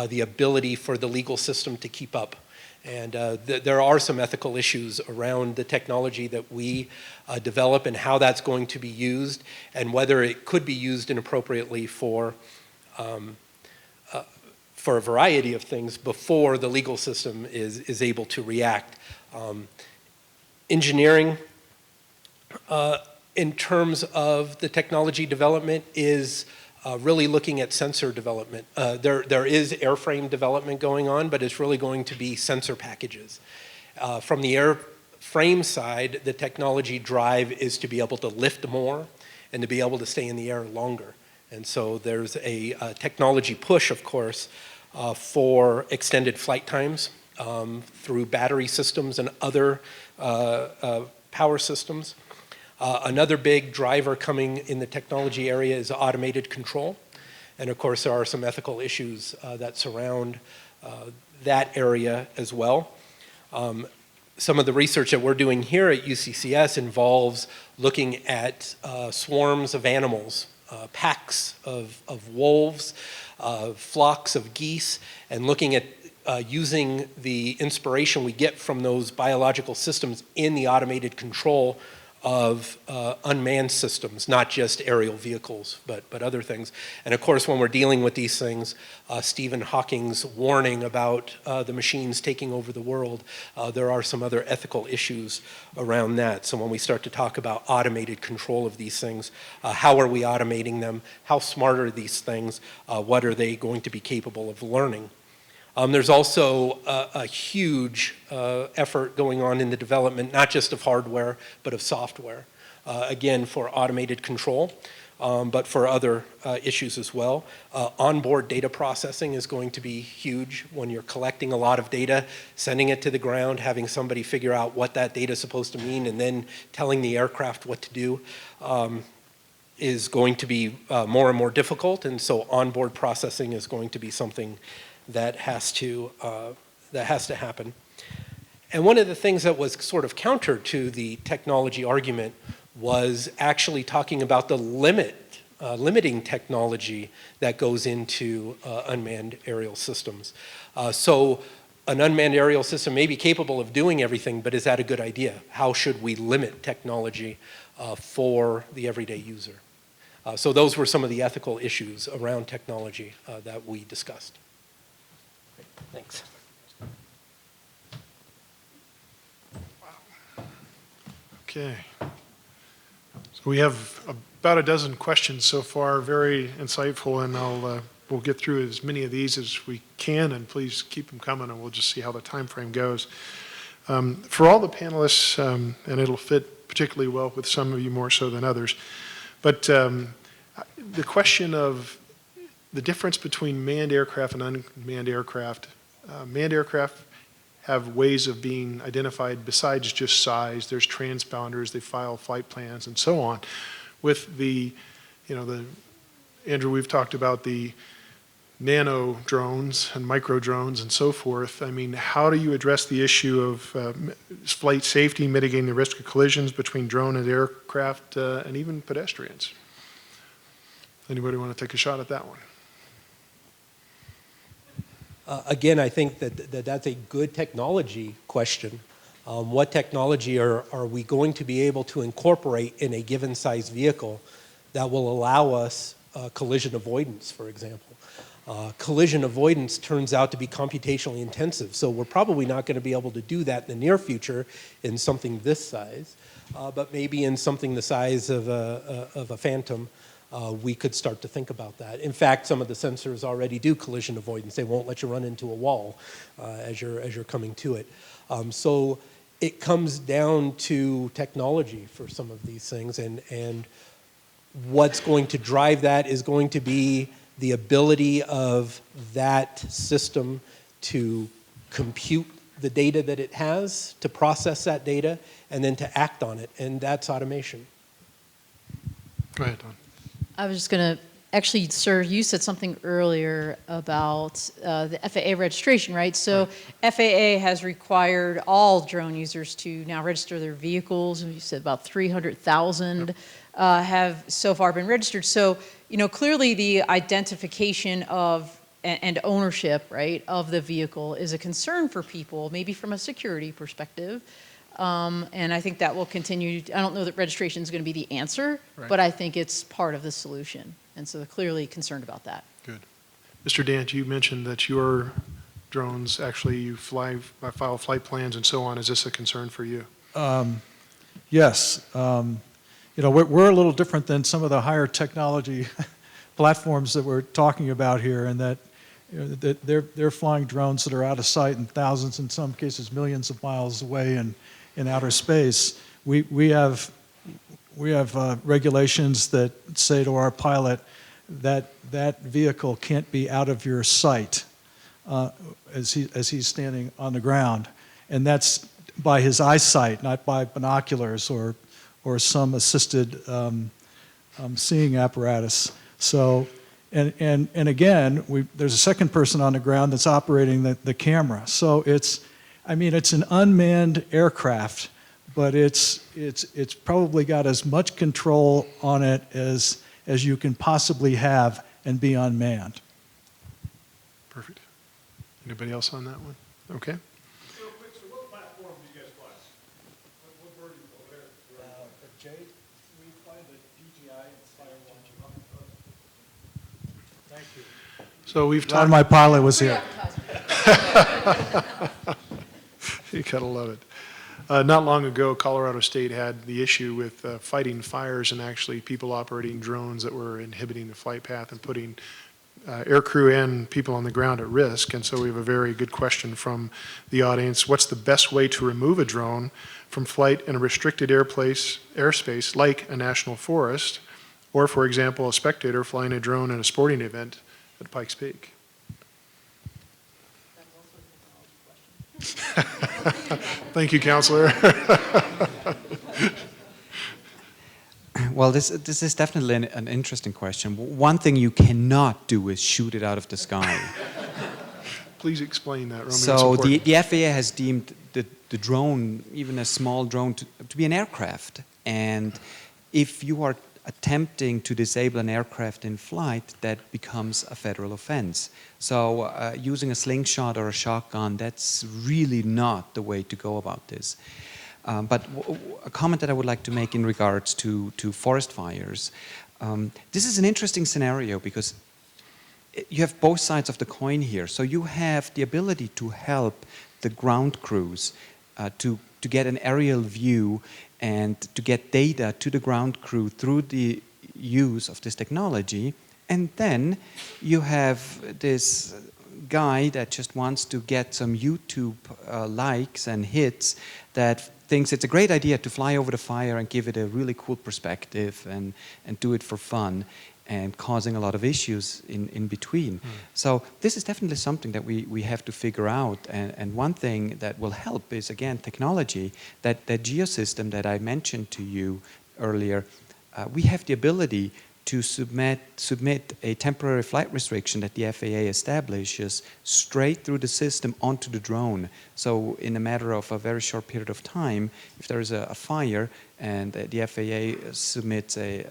the ability for the legal system to keep up. And there are some ethical issues around the technology that we develop and how that's going to be used and whether it could be used inappropriately for a variety of things before the legal system is able to react. Engineering, in terms of the technology development, is really looking at sensor development. There is airframe development going on, but it's really going to be sensor packages. From the airframe side, the technology drive is to be able to lift more and to be able to stay in the air longer. And so there's a technology push, of course, for extended flight times through battery systems and other power systems. Another big driver coming in the technology area is automated control. And of course, there are some ethical issues that surround that area as well. Some of the research that we're doing here at UCCS involves looking at swarms of animals, packs of wolves, flocks of geese, and looking at using the inspiration we get from those biological systems in the automated control of unmanned systems, not just aerial vehicles, but other things. And of course, when we're dealing with these things, Stephen Hawking's warning about the machines taking over the world, there are some other ethical issues around that. So when we start to talk about automated control of these things, how are we automating them? How smart are these things? What are they going to be capable of learning? There's also a huge effort going on in the development, not just of hardware, but of software. Again, for automated control, but for other issues as well. Onboard data processing is going to be huge when you're collecting a lot of data, sending it to the ground, having somebody figure out what that data is supposed to mean, and then telling the aircraft what to do. Is going to be more and more difficult, and so onboard processing is going to be something that has to happen. And one of the things that was sort of counter to the technology argument was actually talking about the limiting technology that goes into unmanned aerial systems. So an unmanned aerial system may be capable of doing everything, but is that a good idea? How should we limit technology for the everyday user? So those were some of the ethical issues around technology that we discussed. Thanks. Okay. So we have about a dozen questions so far, very insightful, and we'll get through as many of these as we can, and please keep them coming, and we'll just see how the time frame goes. For all the panelists, and it'll fit particularly well with some of you more so than others, but the question of the difference between manned aircraft and unmanned aircraft. Manned aircraft have ways of being identified besides just size. There's transponders, they file flight plans, and so on. With the, Andrew, we've talked about the nano drones and micro drones and so forth. I mean, how do you address the issue of flight safety, mitigating the risk of collisions between drone and aircraft, and even pedestrians? Anybody want to take a shot at that one? Again, I think that's a good technology question. What technology are we going to be able to incorporate in a given size vehicle that will allow us collision avoidance, for example? Collision avoidance turns out to be computationally intensive, so we're probably not going to be able to do that in the near future in something this size, but maybe in something the size of a Phantom. We could start to think about that. In fact, some of the sensors already do collision avoidance. They won't let you run into a wall as you're coming to it. So it comes down to technology for some of these things, and what's going to drive that is going to be the ability of that system to compute the data that it has, to process that data, and then to act on it, and that's automation. Go ahead, Don. I was just going to Actually, sir, you said something earlier about the FAA registration, right? So FAA has required all drone users to now register their vehicles. You said about 300,000 have so far been registered. So, you know, clearly the identification of and ownership, right, of the vehicle is a concern for people, maybe from a security perspective. And I think that will continue. I don't know that registration is going to be the answer, but I think it's part of the solution. And so they're clearly concerned about that. Good. Mr. Dant, you mentioned that your drones, actually you file flight plans and so on. Is this a concern for you? Yes. You know, we're a little different than some of the higher technology platforms that we're talking about here, and that, you know, that they're flying drones that are out of sight and thousands, in some cases millions of miles away in outer space. We have regulations that say to our pilot that that vehicle can't be out of your sight as he's standing on the ground, and that's by his eyesight, not by binoculars or some assisted seeing apparatus. So, and again, there's a second person on the ground that's operating the camera. So it's an unmanned aircraft, but it's probably got as much control on it as you can possibly have and be unmanned. Perfect. Anybody else on that one? Okay. So what platform do you guys fly? What version over there? For Jade, we fly the DJI Inspire 1. Thank you. So we've Glad talked. my pilot was here. You gotta love it. Not long ago, Colorado State had the issue with fighting fires and actually people operating drones that were inhibiting the flight path and putting aircrew and people on the ground at risk. And so we have a very good question from the audience. What's the best way to remove a drone from flight in a restricted airspace like a national forest, or, for example, a spectator flying a drone at a sporting event at Pikes Peak? Thank you, Counselor. Well, this is definitely an interesting question. One thing you cannot do is shoot it out of the sky. Please explain that, Romeo. So the FAA has deemed the drone, even a small drone, to be an aircraft. And if you are attempting to disable an aircraft in flight, that becomes a federal offense. So using a slingshot or a shotgun, that's really not the way to go about this. But a comment that I would like to make in regards to forest fires, this is an interesting scenario because you have both sides of the coin here. So you have the ability to help the ground crews to get an aerial view and to get data to the ground crew through the use of this technology. And then you have this guy that just wants to get some YouTube likes and hits, that thinks it's a great idea to fly over the fire and give it a really cool perspective and do it for fun, and causing a lot of issues in between. So this is definitely something that we have to figure out. And one thing that will help is, again, technology. That geosystem that I mentioned to you earlier, we have the ability to submit a temporary flight restriction that the FAA establishes straight through the system onto the drone. So in a matter of a very short period of time, if there is a fire and the FAA submits a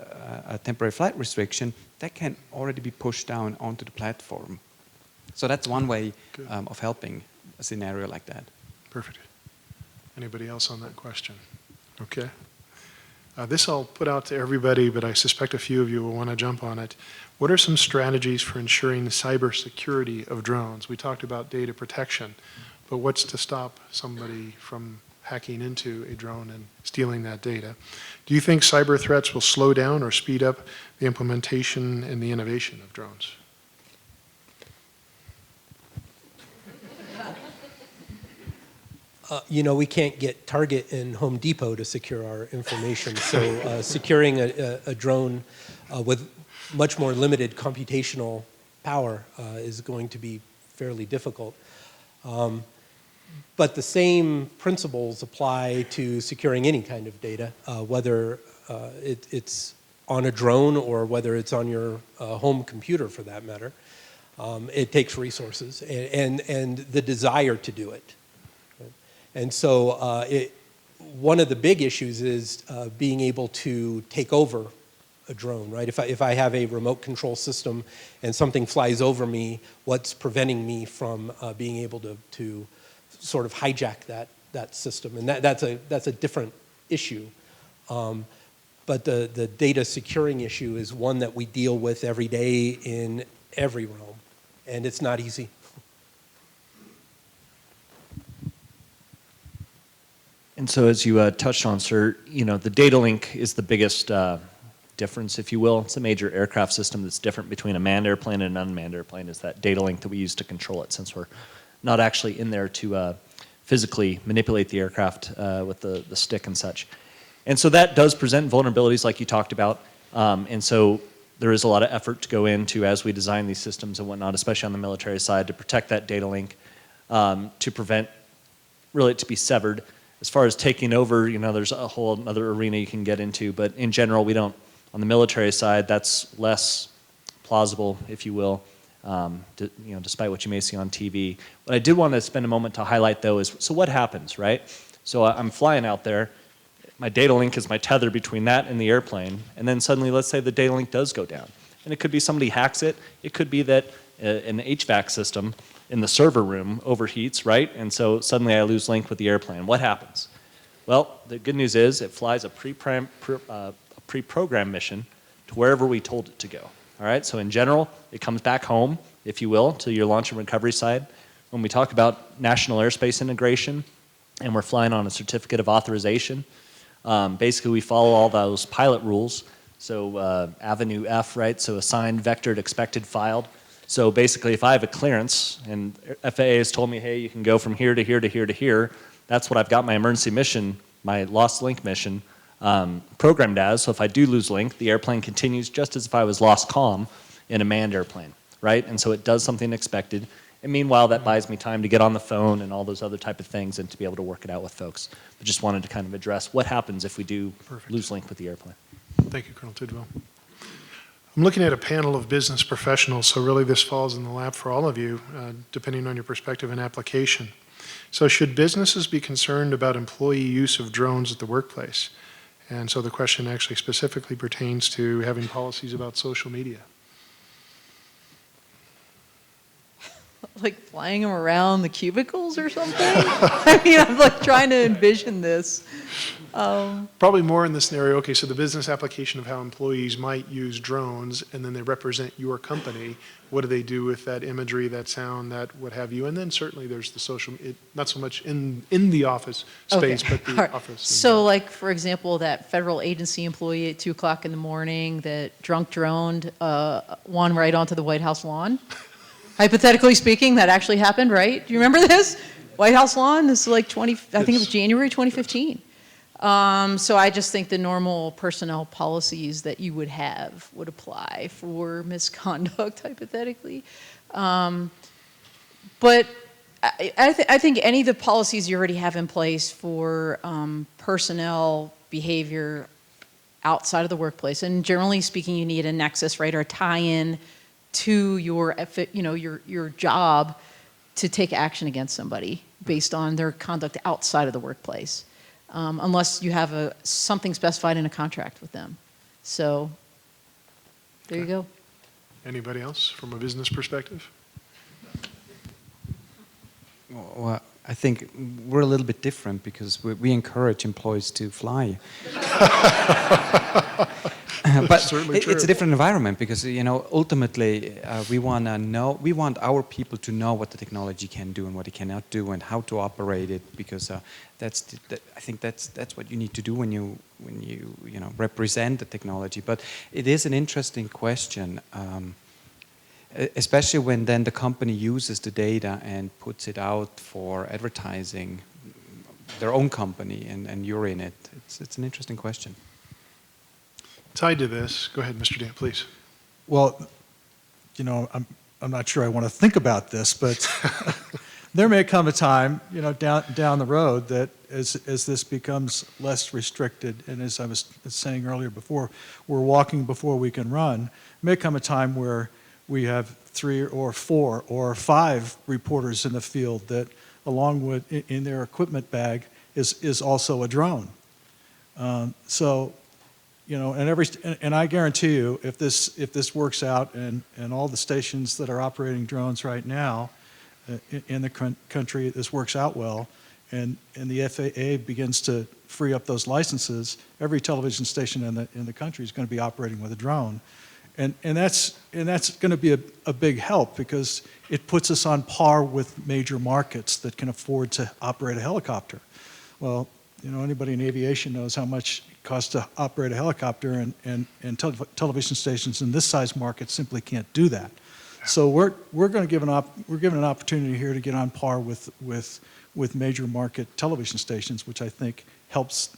temporary flight restriction, that can already be pushed down onto the platform. So that's one way of helping a scenario like that. Perfect. Anybody else on that question? Okay. This I'll put out to everybody, but I suspect a few of you will want to jump on it. What are some strategies for ensuring the cybersecurity of drones? We talked about data protection, but what's to stop somebody from hacking into a drone and stealing that data? Do you think cyber threats will slow down or speed up the implementation and the innovation of drones? You know, we can't get Target and Home Depot to secure our information, so securing a drone with much more limited computational power is going to be fairly difficult. But the same principles apply to securing any kind of data, whether it's on a drone or whether it's on your home computer for that matter. It takes resources and the desire to do it. And so one of the big issues is being able to take over a drone, right? If I have a remote control system and something flies over me, what's preventing me from being able to sort of hijack that system? And that's a different issue. But the data securing issue is one that we deal with every day in every realm, and it's not easy. And so as you touched on, sir, the data link is the biggest difference, if you will. It's a major aircraft system that's different between a manned airplane and an unmanned airplane, is that data link that we use to control it, since we're not actually in there to physically manipulate the aircraft with the stick and such. And so that does present vulnerabilities like you talked about. And so there is a lot of effort to go into as we design these systems and whatnot, especially on the military side, to protect that data link, to prevent really it to be severed. As far as taking over, there's a whole other arena you can get into, but in general, we don't, on the military side, that's less plausible, if you will, despite what you may see on TV. What I did want to spend a moment to highlight, though, is, so what happens, right? So I'm flying out there, my data link is my tether between that and the airplane, and then suddenly, let's say the data link does go down. And it could be somebody hacks it, it could be that an HVAC system in the server room overheats, right? And so suddenly I lose link with the airplane. What happens? Well, the good news is it flies a pre-programmed mission to wherever we told it to go. All right, so in general, it comes back home, if you will, to your launch and recovery side. When we talk about national airspace integration and we're flying on a certificate of authorization, basically we follow all those pilot rules. So Avenue F, right? So assigned, vectored, expected, filed. So basically, if I have a clearance and FAA has told me, hey, you can go from here to here to here to here, that's what I've got my emergency mission, my lost link mission, programmed as. So if I do lose link, the airplane continues just as if I was lost comm in a manned airplane, right? And so it does something expected. And meanwhile, that buys me time to get on the phone and all those other type of things and to be able to work it out with folks. But just wanted to kind of address what happens if we do lose link with the airplane. Thank you, Colonel Tidwell. I'm looking at a panel of business professionals, so really this falls in the lap for all of you, depending on your perspective and application. So should businesses be concerned about employee use of drones at the workplace? And so the question actually specifically pertains to having policies about social media. Like flying them around the cubicles or something? I mean, I'm like trying to envision this. Probably more in the scenario, okay, so the business application of how employees might use drones, and then they represent your company. What do they do with that imagery, that sound, that what have you? And then certainly there's the social, not so much in the office space, Okay. but the All right. office. So like, for example, that federal agency employee at 2 o'clock in the morning that drunk droned one right onto the White House lawn? Hypothetically speaking, that actually happened, right? Do you remember this? White House lawn, this is like I think it was January 2015. So I just think the normal personnel policies that you would have would apply for misconduct, hypothetically. But I think any of the policies you already have in place for personnel behavior outside of the workplace, and generally speaking, you need a nexus, right, or a tie-in to your job to take action against somebody based on their conduct outside of the workplace, unless you have something specified in a contract with them. So there you go. Anybody else from a business perspective? Well, I think we're a little bit different because we encourage employees to fly. But it's a different environment because, ultimately we want our people to know what the technology can do and what it cannot do and how to operate it, because I think that's what you need to do when you represent the technology. But it is an interesting question, especially when then the company uses the data and puts it out for advertising their own company and you're in it. It's an interesting question. Tied to this, go ahead, Mr. Dan, please. Well, I'm not sure I want to think about this, but there may come a time, down the road that as this becomes less restricted, and as I was saying earlier before, we're walking before we can run, may come a time where we have 3 or 4 or 5 reporters in the field that, along with in their equipment bag, is also a drone. So, and I guarantee you, if this works out, and all the stations that are operating drones right now in the country, this works out well, and the FAA begins to free up those licenses, every television station in the country is going to be operating with a drone, and that's going to be a big help, because it puts us on par with major markets that can afford to operate a helicopter. Well, anybody in aviation knows how much it costs to operate a helicopter, and television stations in this size market simply can't do that. So we're going to give we're given an opportunity here to get on par with major market television stations, which I think helps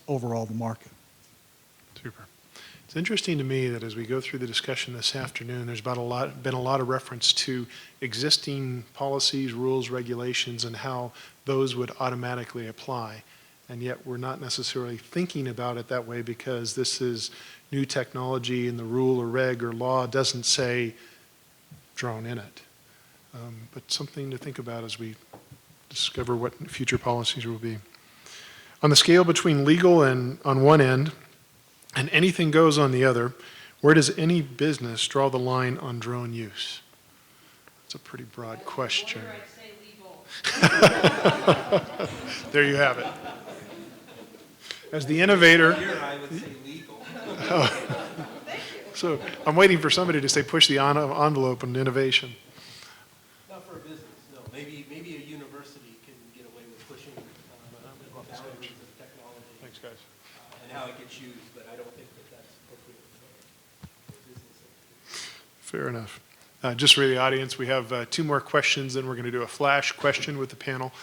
overall the market. Super. It's interesting to me that as we go through the discussion this afternoon, there's been a lot of reference to existing policies, rules, regulations, and how those would automatically apply. And yet we're not necessarily thinking about it that way, because this is new technology, and the rule or reg or law doesn't say drone in it. But something to think about as we discover what future policies will be. On the scale between legal and on one end, and anything goes on the other, where does any business draw the line on drone use? That's a pretty broad question. There you have it. As the innovator. Here I would say legal. So I'm waiting for somebody to say push the envelope on innovation. Not for a business, no. Maybe a university can get away with pushing the boundaries of technology. Thanks, guys. And how it gets used, but I don't think that's appropriate for business. Fair enough. Just for the audience, we have 2 more questions, then we're going to do a flash question with the panel.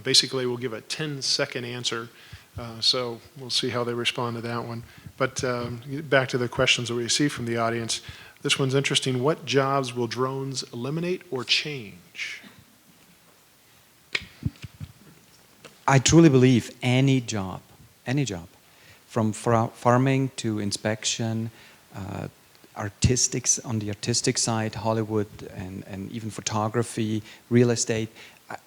Basically, we'll give a 10-second answer, so we'll see how they respond to that one. But back to the questions that we see from the audience. This one's interesting. What jobs will drones eliminate or change? I truly believe any job, from farming to inspection, on the artistic side, Hollywood and even photography, real estate,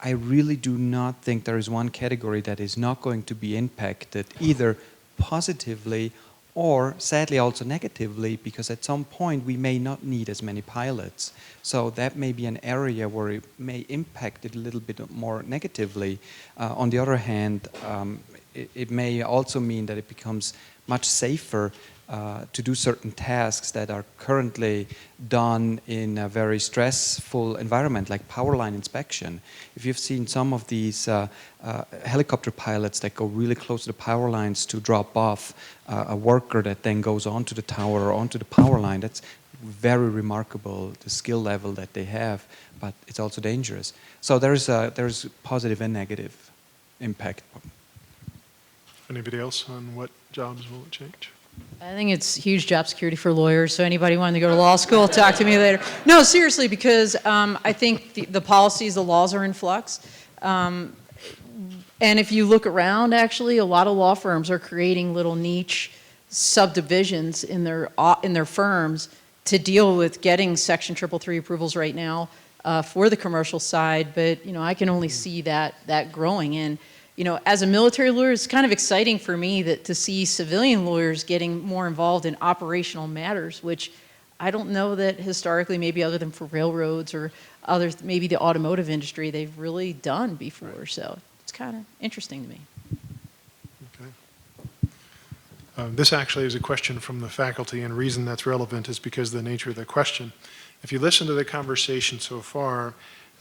I really do not think there is one category that is not going to be impacted either positively or sadly also negatively, because at some point we may not need as many pilots. So that may be an area where it may impact it a little bit more negatively. On the other hand, it may also mean that it becomes much safer to do certain tasks that are currently done in a very stressful environment, like power line inspection. If you've seen some of these helicopter pilots that go really close to the power lines to drop off a worker that then goes onto the tower or onto the power line, that's very remarkable, the skill level that they have, but it's also dangerous. So there's positive and negative impact. Anybody else on what jobs will it change? I think it's huge job security for lawyers, so anybody wanting to go to law school, talk to me later. No, seriously, because I think the policies, the laws are in flux. And if you look around, actually, a lot of law firms are creating little niche subdivisions in their firms to deal with getting Section 333 approvals right now for the commercial side. But I can only see that growing. And as a military lawyer, it's kind of exciting for me to see civilian lawyers getting more involved in operational matters, which I don't know that historically, maybe other than for railroads or others, maybe the automotive industry, they've really done before. Right. So it's kind of interesting to me. Okay. This actually is a question from the faculty, and the reason that's relevant is because of the nature of the question. If you listen to the conversation so far,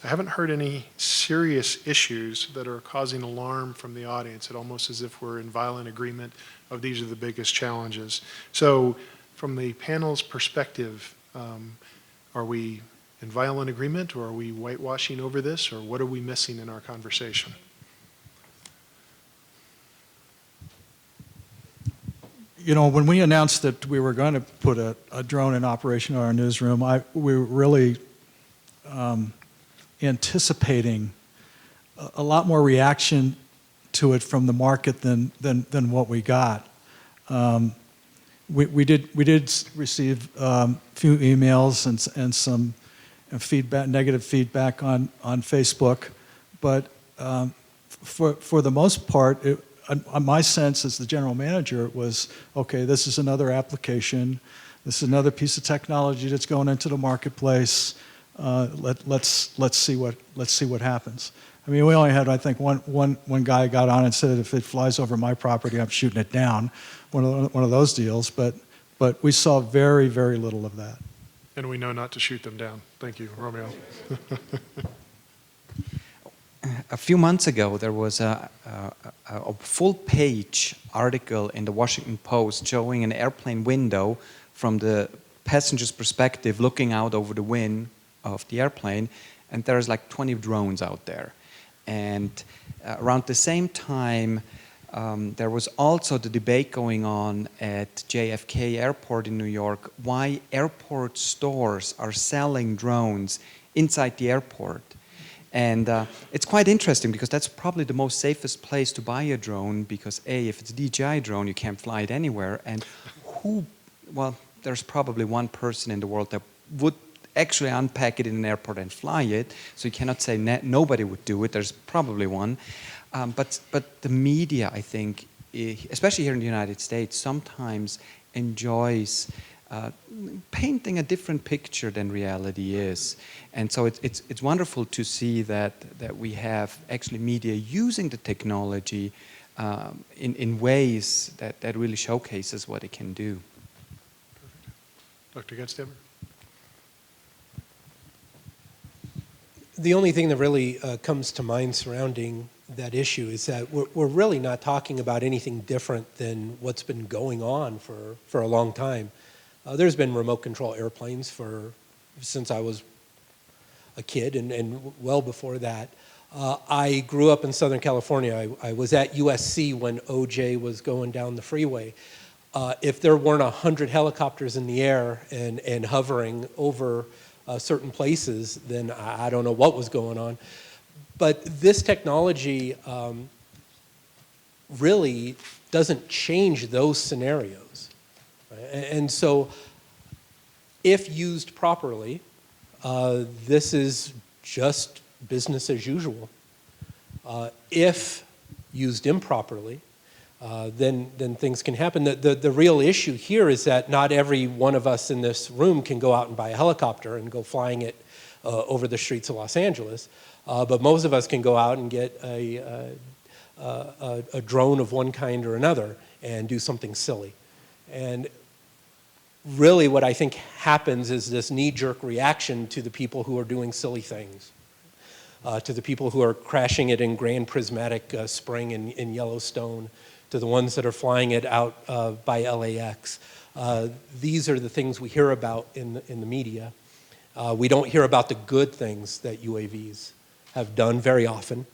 I haven't heard any serious issues that are causing alarm from the audience. It's almost as if we're in violent agreement of these are the biggest challenges. So from the panel's perspective, are we in violent agreement, or are we whitewashing over this, or what are we missing in our conversation? When we announced that we were going to put a drone in operation in our newsroom, we were really anticipating a lot more reaction to it from the market than what we got. We did receive a few emails and some feedback, negative feedback on Facebook, but for the most part, my sense as the general manager was, okay, this is another application, this is another piece of technology that's going into the marketplace. Let's see what happens. I mean, we only had, I think, one guy got on and said, if it flies over my property, I'm shooting it down. One of those deals, but we saw very, very little of that. And we know not to shoot them down. Thank you, Romeo. A few months ago, there was a full-page article in the Washington Post showing an airplane window from the passenger's perspective looking out over the wing of the airplane, and there's like 20 drones out there. And around the same time, there was also the debate going on at JFK Airport in New York, why airport stores are selling drones inside the airport. And it's quite interesting because that's probably the most safest place to buy a drone because A, if it's a DJI drone, you can't fly it anywhere. And well, there's probably one person in the world that would actually unpack it in an airport and fly it. So you cannot say nobody would do it. There's probably one. But the media, I think, especially here in the United States, sometimes enjoys painting a different picture than reality is. And so it's wonderful to see that we have actually media using the technology in ways that really showcases what it can do. Dr. Getzdaber? The only thing that really comes to mind surrounding that issue is that we're really not talking about anything different than what's been going on for a long time. There's been remote control airplanes since I was a kid and well before that. I grew up in Southern California. I was at USC when OJ was going down the freeway. If there weren't 100 helicopters in the air and hovering over certain places, then I don't know what was going on. But this technology really doesn't change those scenarios. Right? And so if used properly, this is just business as usual. If used improperly, then things can happen. The real issue here is that not every one of us in this room can go out and buy a helicopter and go flying it over the streets of Los Angeles. But most of us can go out and get a drone of one kind or another and do something silly. And really what I think happens is this knee-jerk reaction to the people who are doing silly things, to the people who are crashing it in Grand Prismatic Spring in Yellowstone, to the ones that are flying it out by LAX. These are the things we hear about in the media. We don't hear about the good things that UAVs have done very often.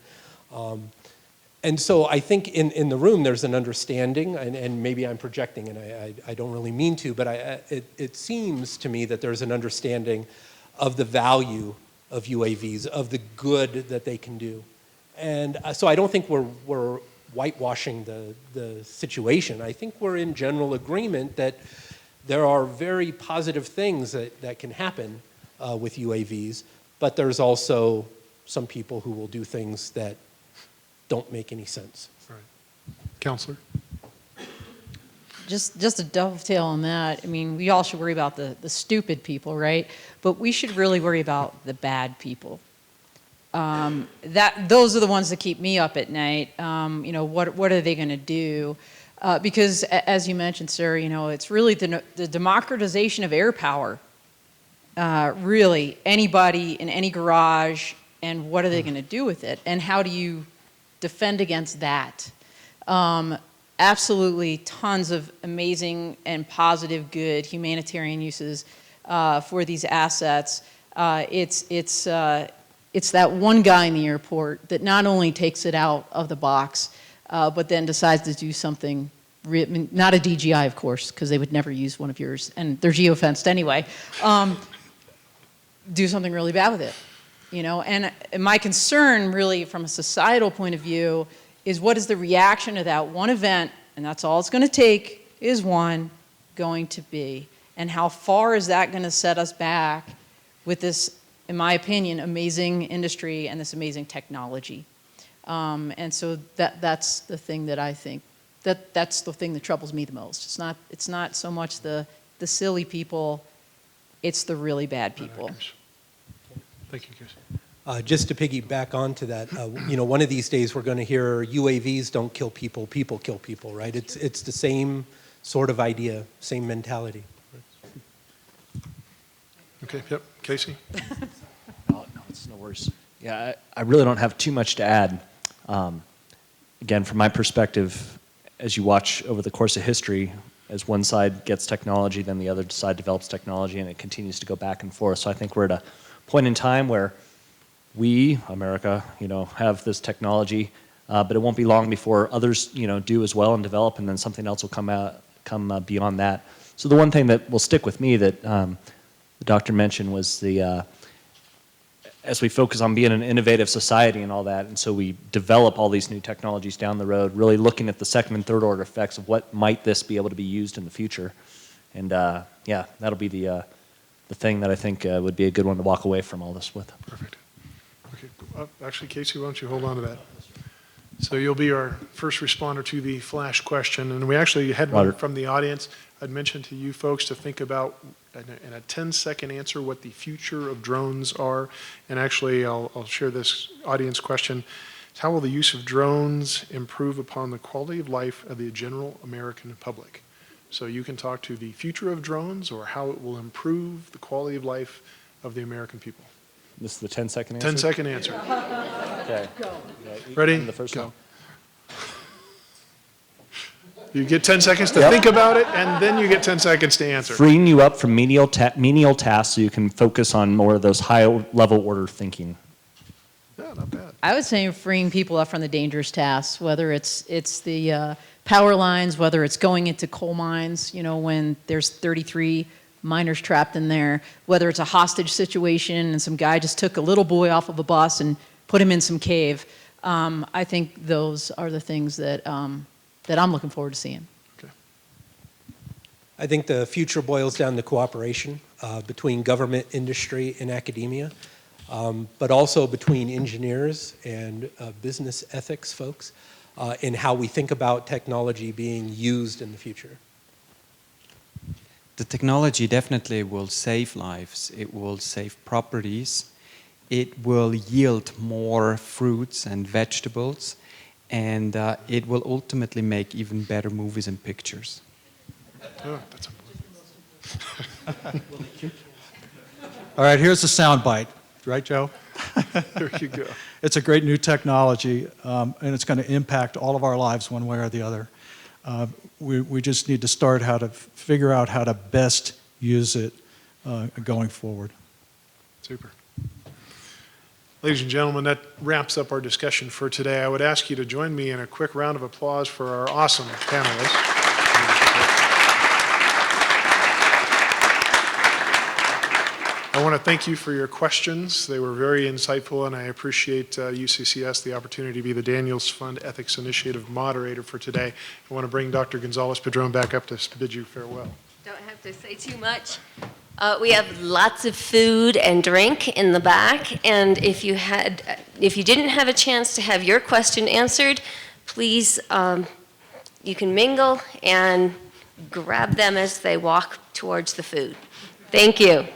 And so I think in the room there's an understanding, and maybe I'm projecting and I don't really mean to, but it seems to me that there's an understanding of the value of UAVs, of the good that they can do. And so I don't think we're whitewashing the situation. I think we're in general agreement that there are very positive things that can happen with UAVs, but there's also some people who will do things that don't make any sense. Right. Counselor? Just to dovetail on that, I mean, we all should worry about the stupid people, right? But we should really worry about the bad people. Those are the ones that keep me up at night. You know, what are they going to do? Because as you mentioned, sir, you know, it's really the democratization of air power. Really, anybody in any garage, and what are they going to do with it? And how do you defend against that? Absolutely tons of amazing and positive, good humanitarian uses for these assets. It's that one guy in the airport that not only takes it out of the box, but then decides to do something, not a DJI, of course, because they would never use one of yours, and they're geofenced anyway. Do something really bad with it. you know, and my concern really from a societal point of view is what is the reaction to that one event, and that's all it's going to take is one, going to be, and how far is that going to set us back with this, in my opinion, amazing industry and this amazing technology. And so that's the thing that I think, that's the thing that troubles me the most. It's not so much the silly people, it's the really bad people. Thank you, Chris. Just to piggyback onto that, you know, one of these days we're going to hear UAVs don't kill people, people kill people, right? It's the same sort of idea, same mentality. Okay, yep, Casey? No, it's no worse. Yeah, I really don't have too much to add. Again, from my perspective, as you watch over the course of history, as one side gets technology, then the other side develops technology, and it continues to go back and forth. So I think we're at a point in time where we, America, you know, have this technology, but it won't be long before others, you know, do as well and develop, and then something else will come beyond that. So the one thing that will stick with me that the doctor mentioned was the as we focus on being an innovative society and all that, and so we develop all these new technologies down the road, really looking at the second and third order effects of what might this be able to be used in the future. And yeah, that'll be the thing that I think would be a good one to walk away from all this with. Perfect. Okay, actually, Casey, why don't you hold on to that? So you'll be our first responder to the flash question, and we actually had one from the audience. I'd mentioned to you folks to think about in a 10-second answer what the future of drones are, and actually I'll share this audience question. How will the use of drones improve upon the quality of life of the general American public? So you can talk to the future of drones or how it will improve the quality of life of the American people. This is the 10-second answer? 10-second answer. Okay. Ready? The first Go. one. You get 10 seconds to think about it, and then you get 10 seconds to answer. Freeing you up from menial tasks so you can focus on more of those high-level order thinking. Yeah, not bad. I would say freeing people up from the dangerous tasks, whether it's the power lines, whether it's going into coal mines, you know, when there's 33 miners trapped in there, whether it's a hostage situation and some guy just took a little boy off of a bus and put him in some cave. I think those are the things that that I'm looking forward to seeing. Okay. I think the future boils down to cooperation between government, industry, and academia, but also between engineers and business ethics folks in how we think about technology being used in the future. The technology definitely will save lives. It will save properties. It will yield more fruits and vegetables. And it will ultimately make even better movies and pictures. Oh, that's All right, here's the sound bite. Right, Joe? There you go. It's a great new technology, and it's going to impact all of our lives one way or the other. We just need to start how to figure out how to best use it going forward. Super. Ladies and gentlemen, that wraps up our discussion for today. I would ask you to join me in a quick round of applause for our awesome panelists. I want to thank you for your questions. They were very insightful, and I appreciate UCCS the opportunity to be the Daniels Fund Ethics Initiative moderator for today. I want to bring Dr. Gonzalez-Padron back up to bid you farewell. Don't have to say too much. We have lots of food and drink in the back, and if you didn't have a chance to have your question answered, please, you can mingle and grab them as they walk towards the food. Thank you.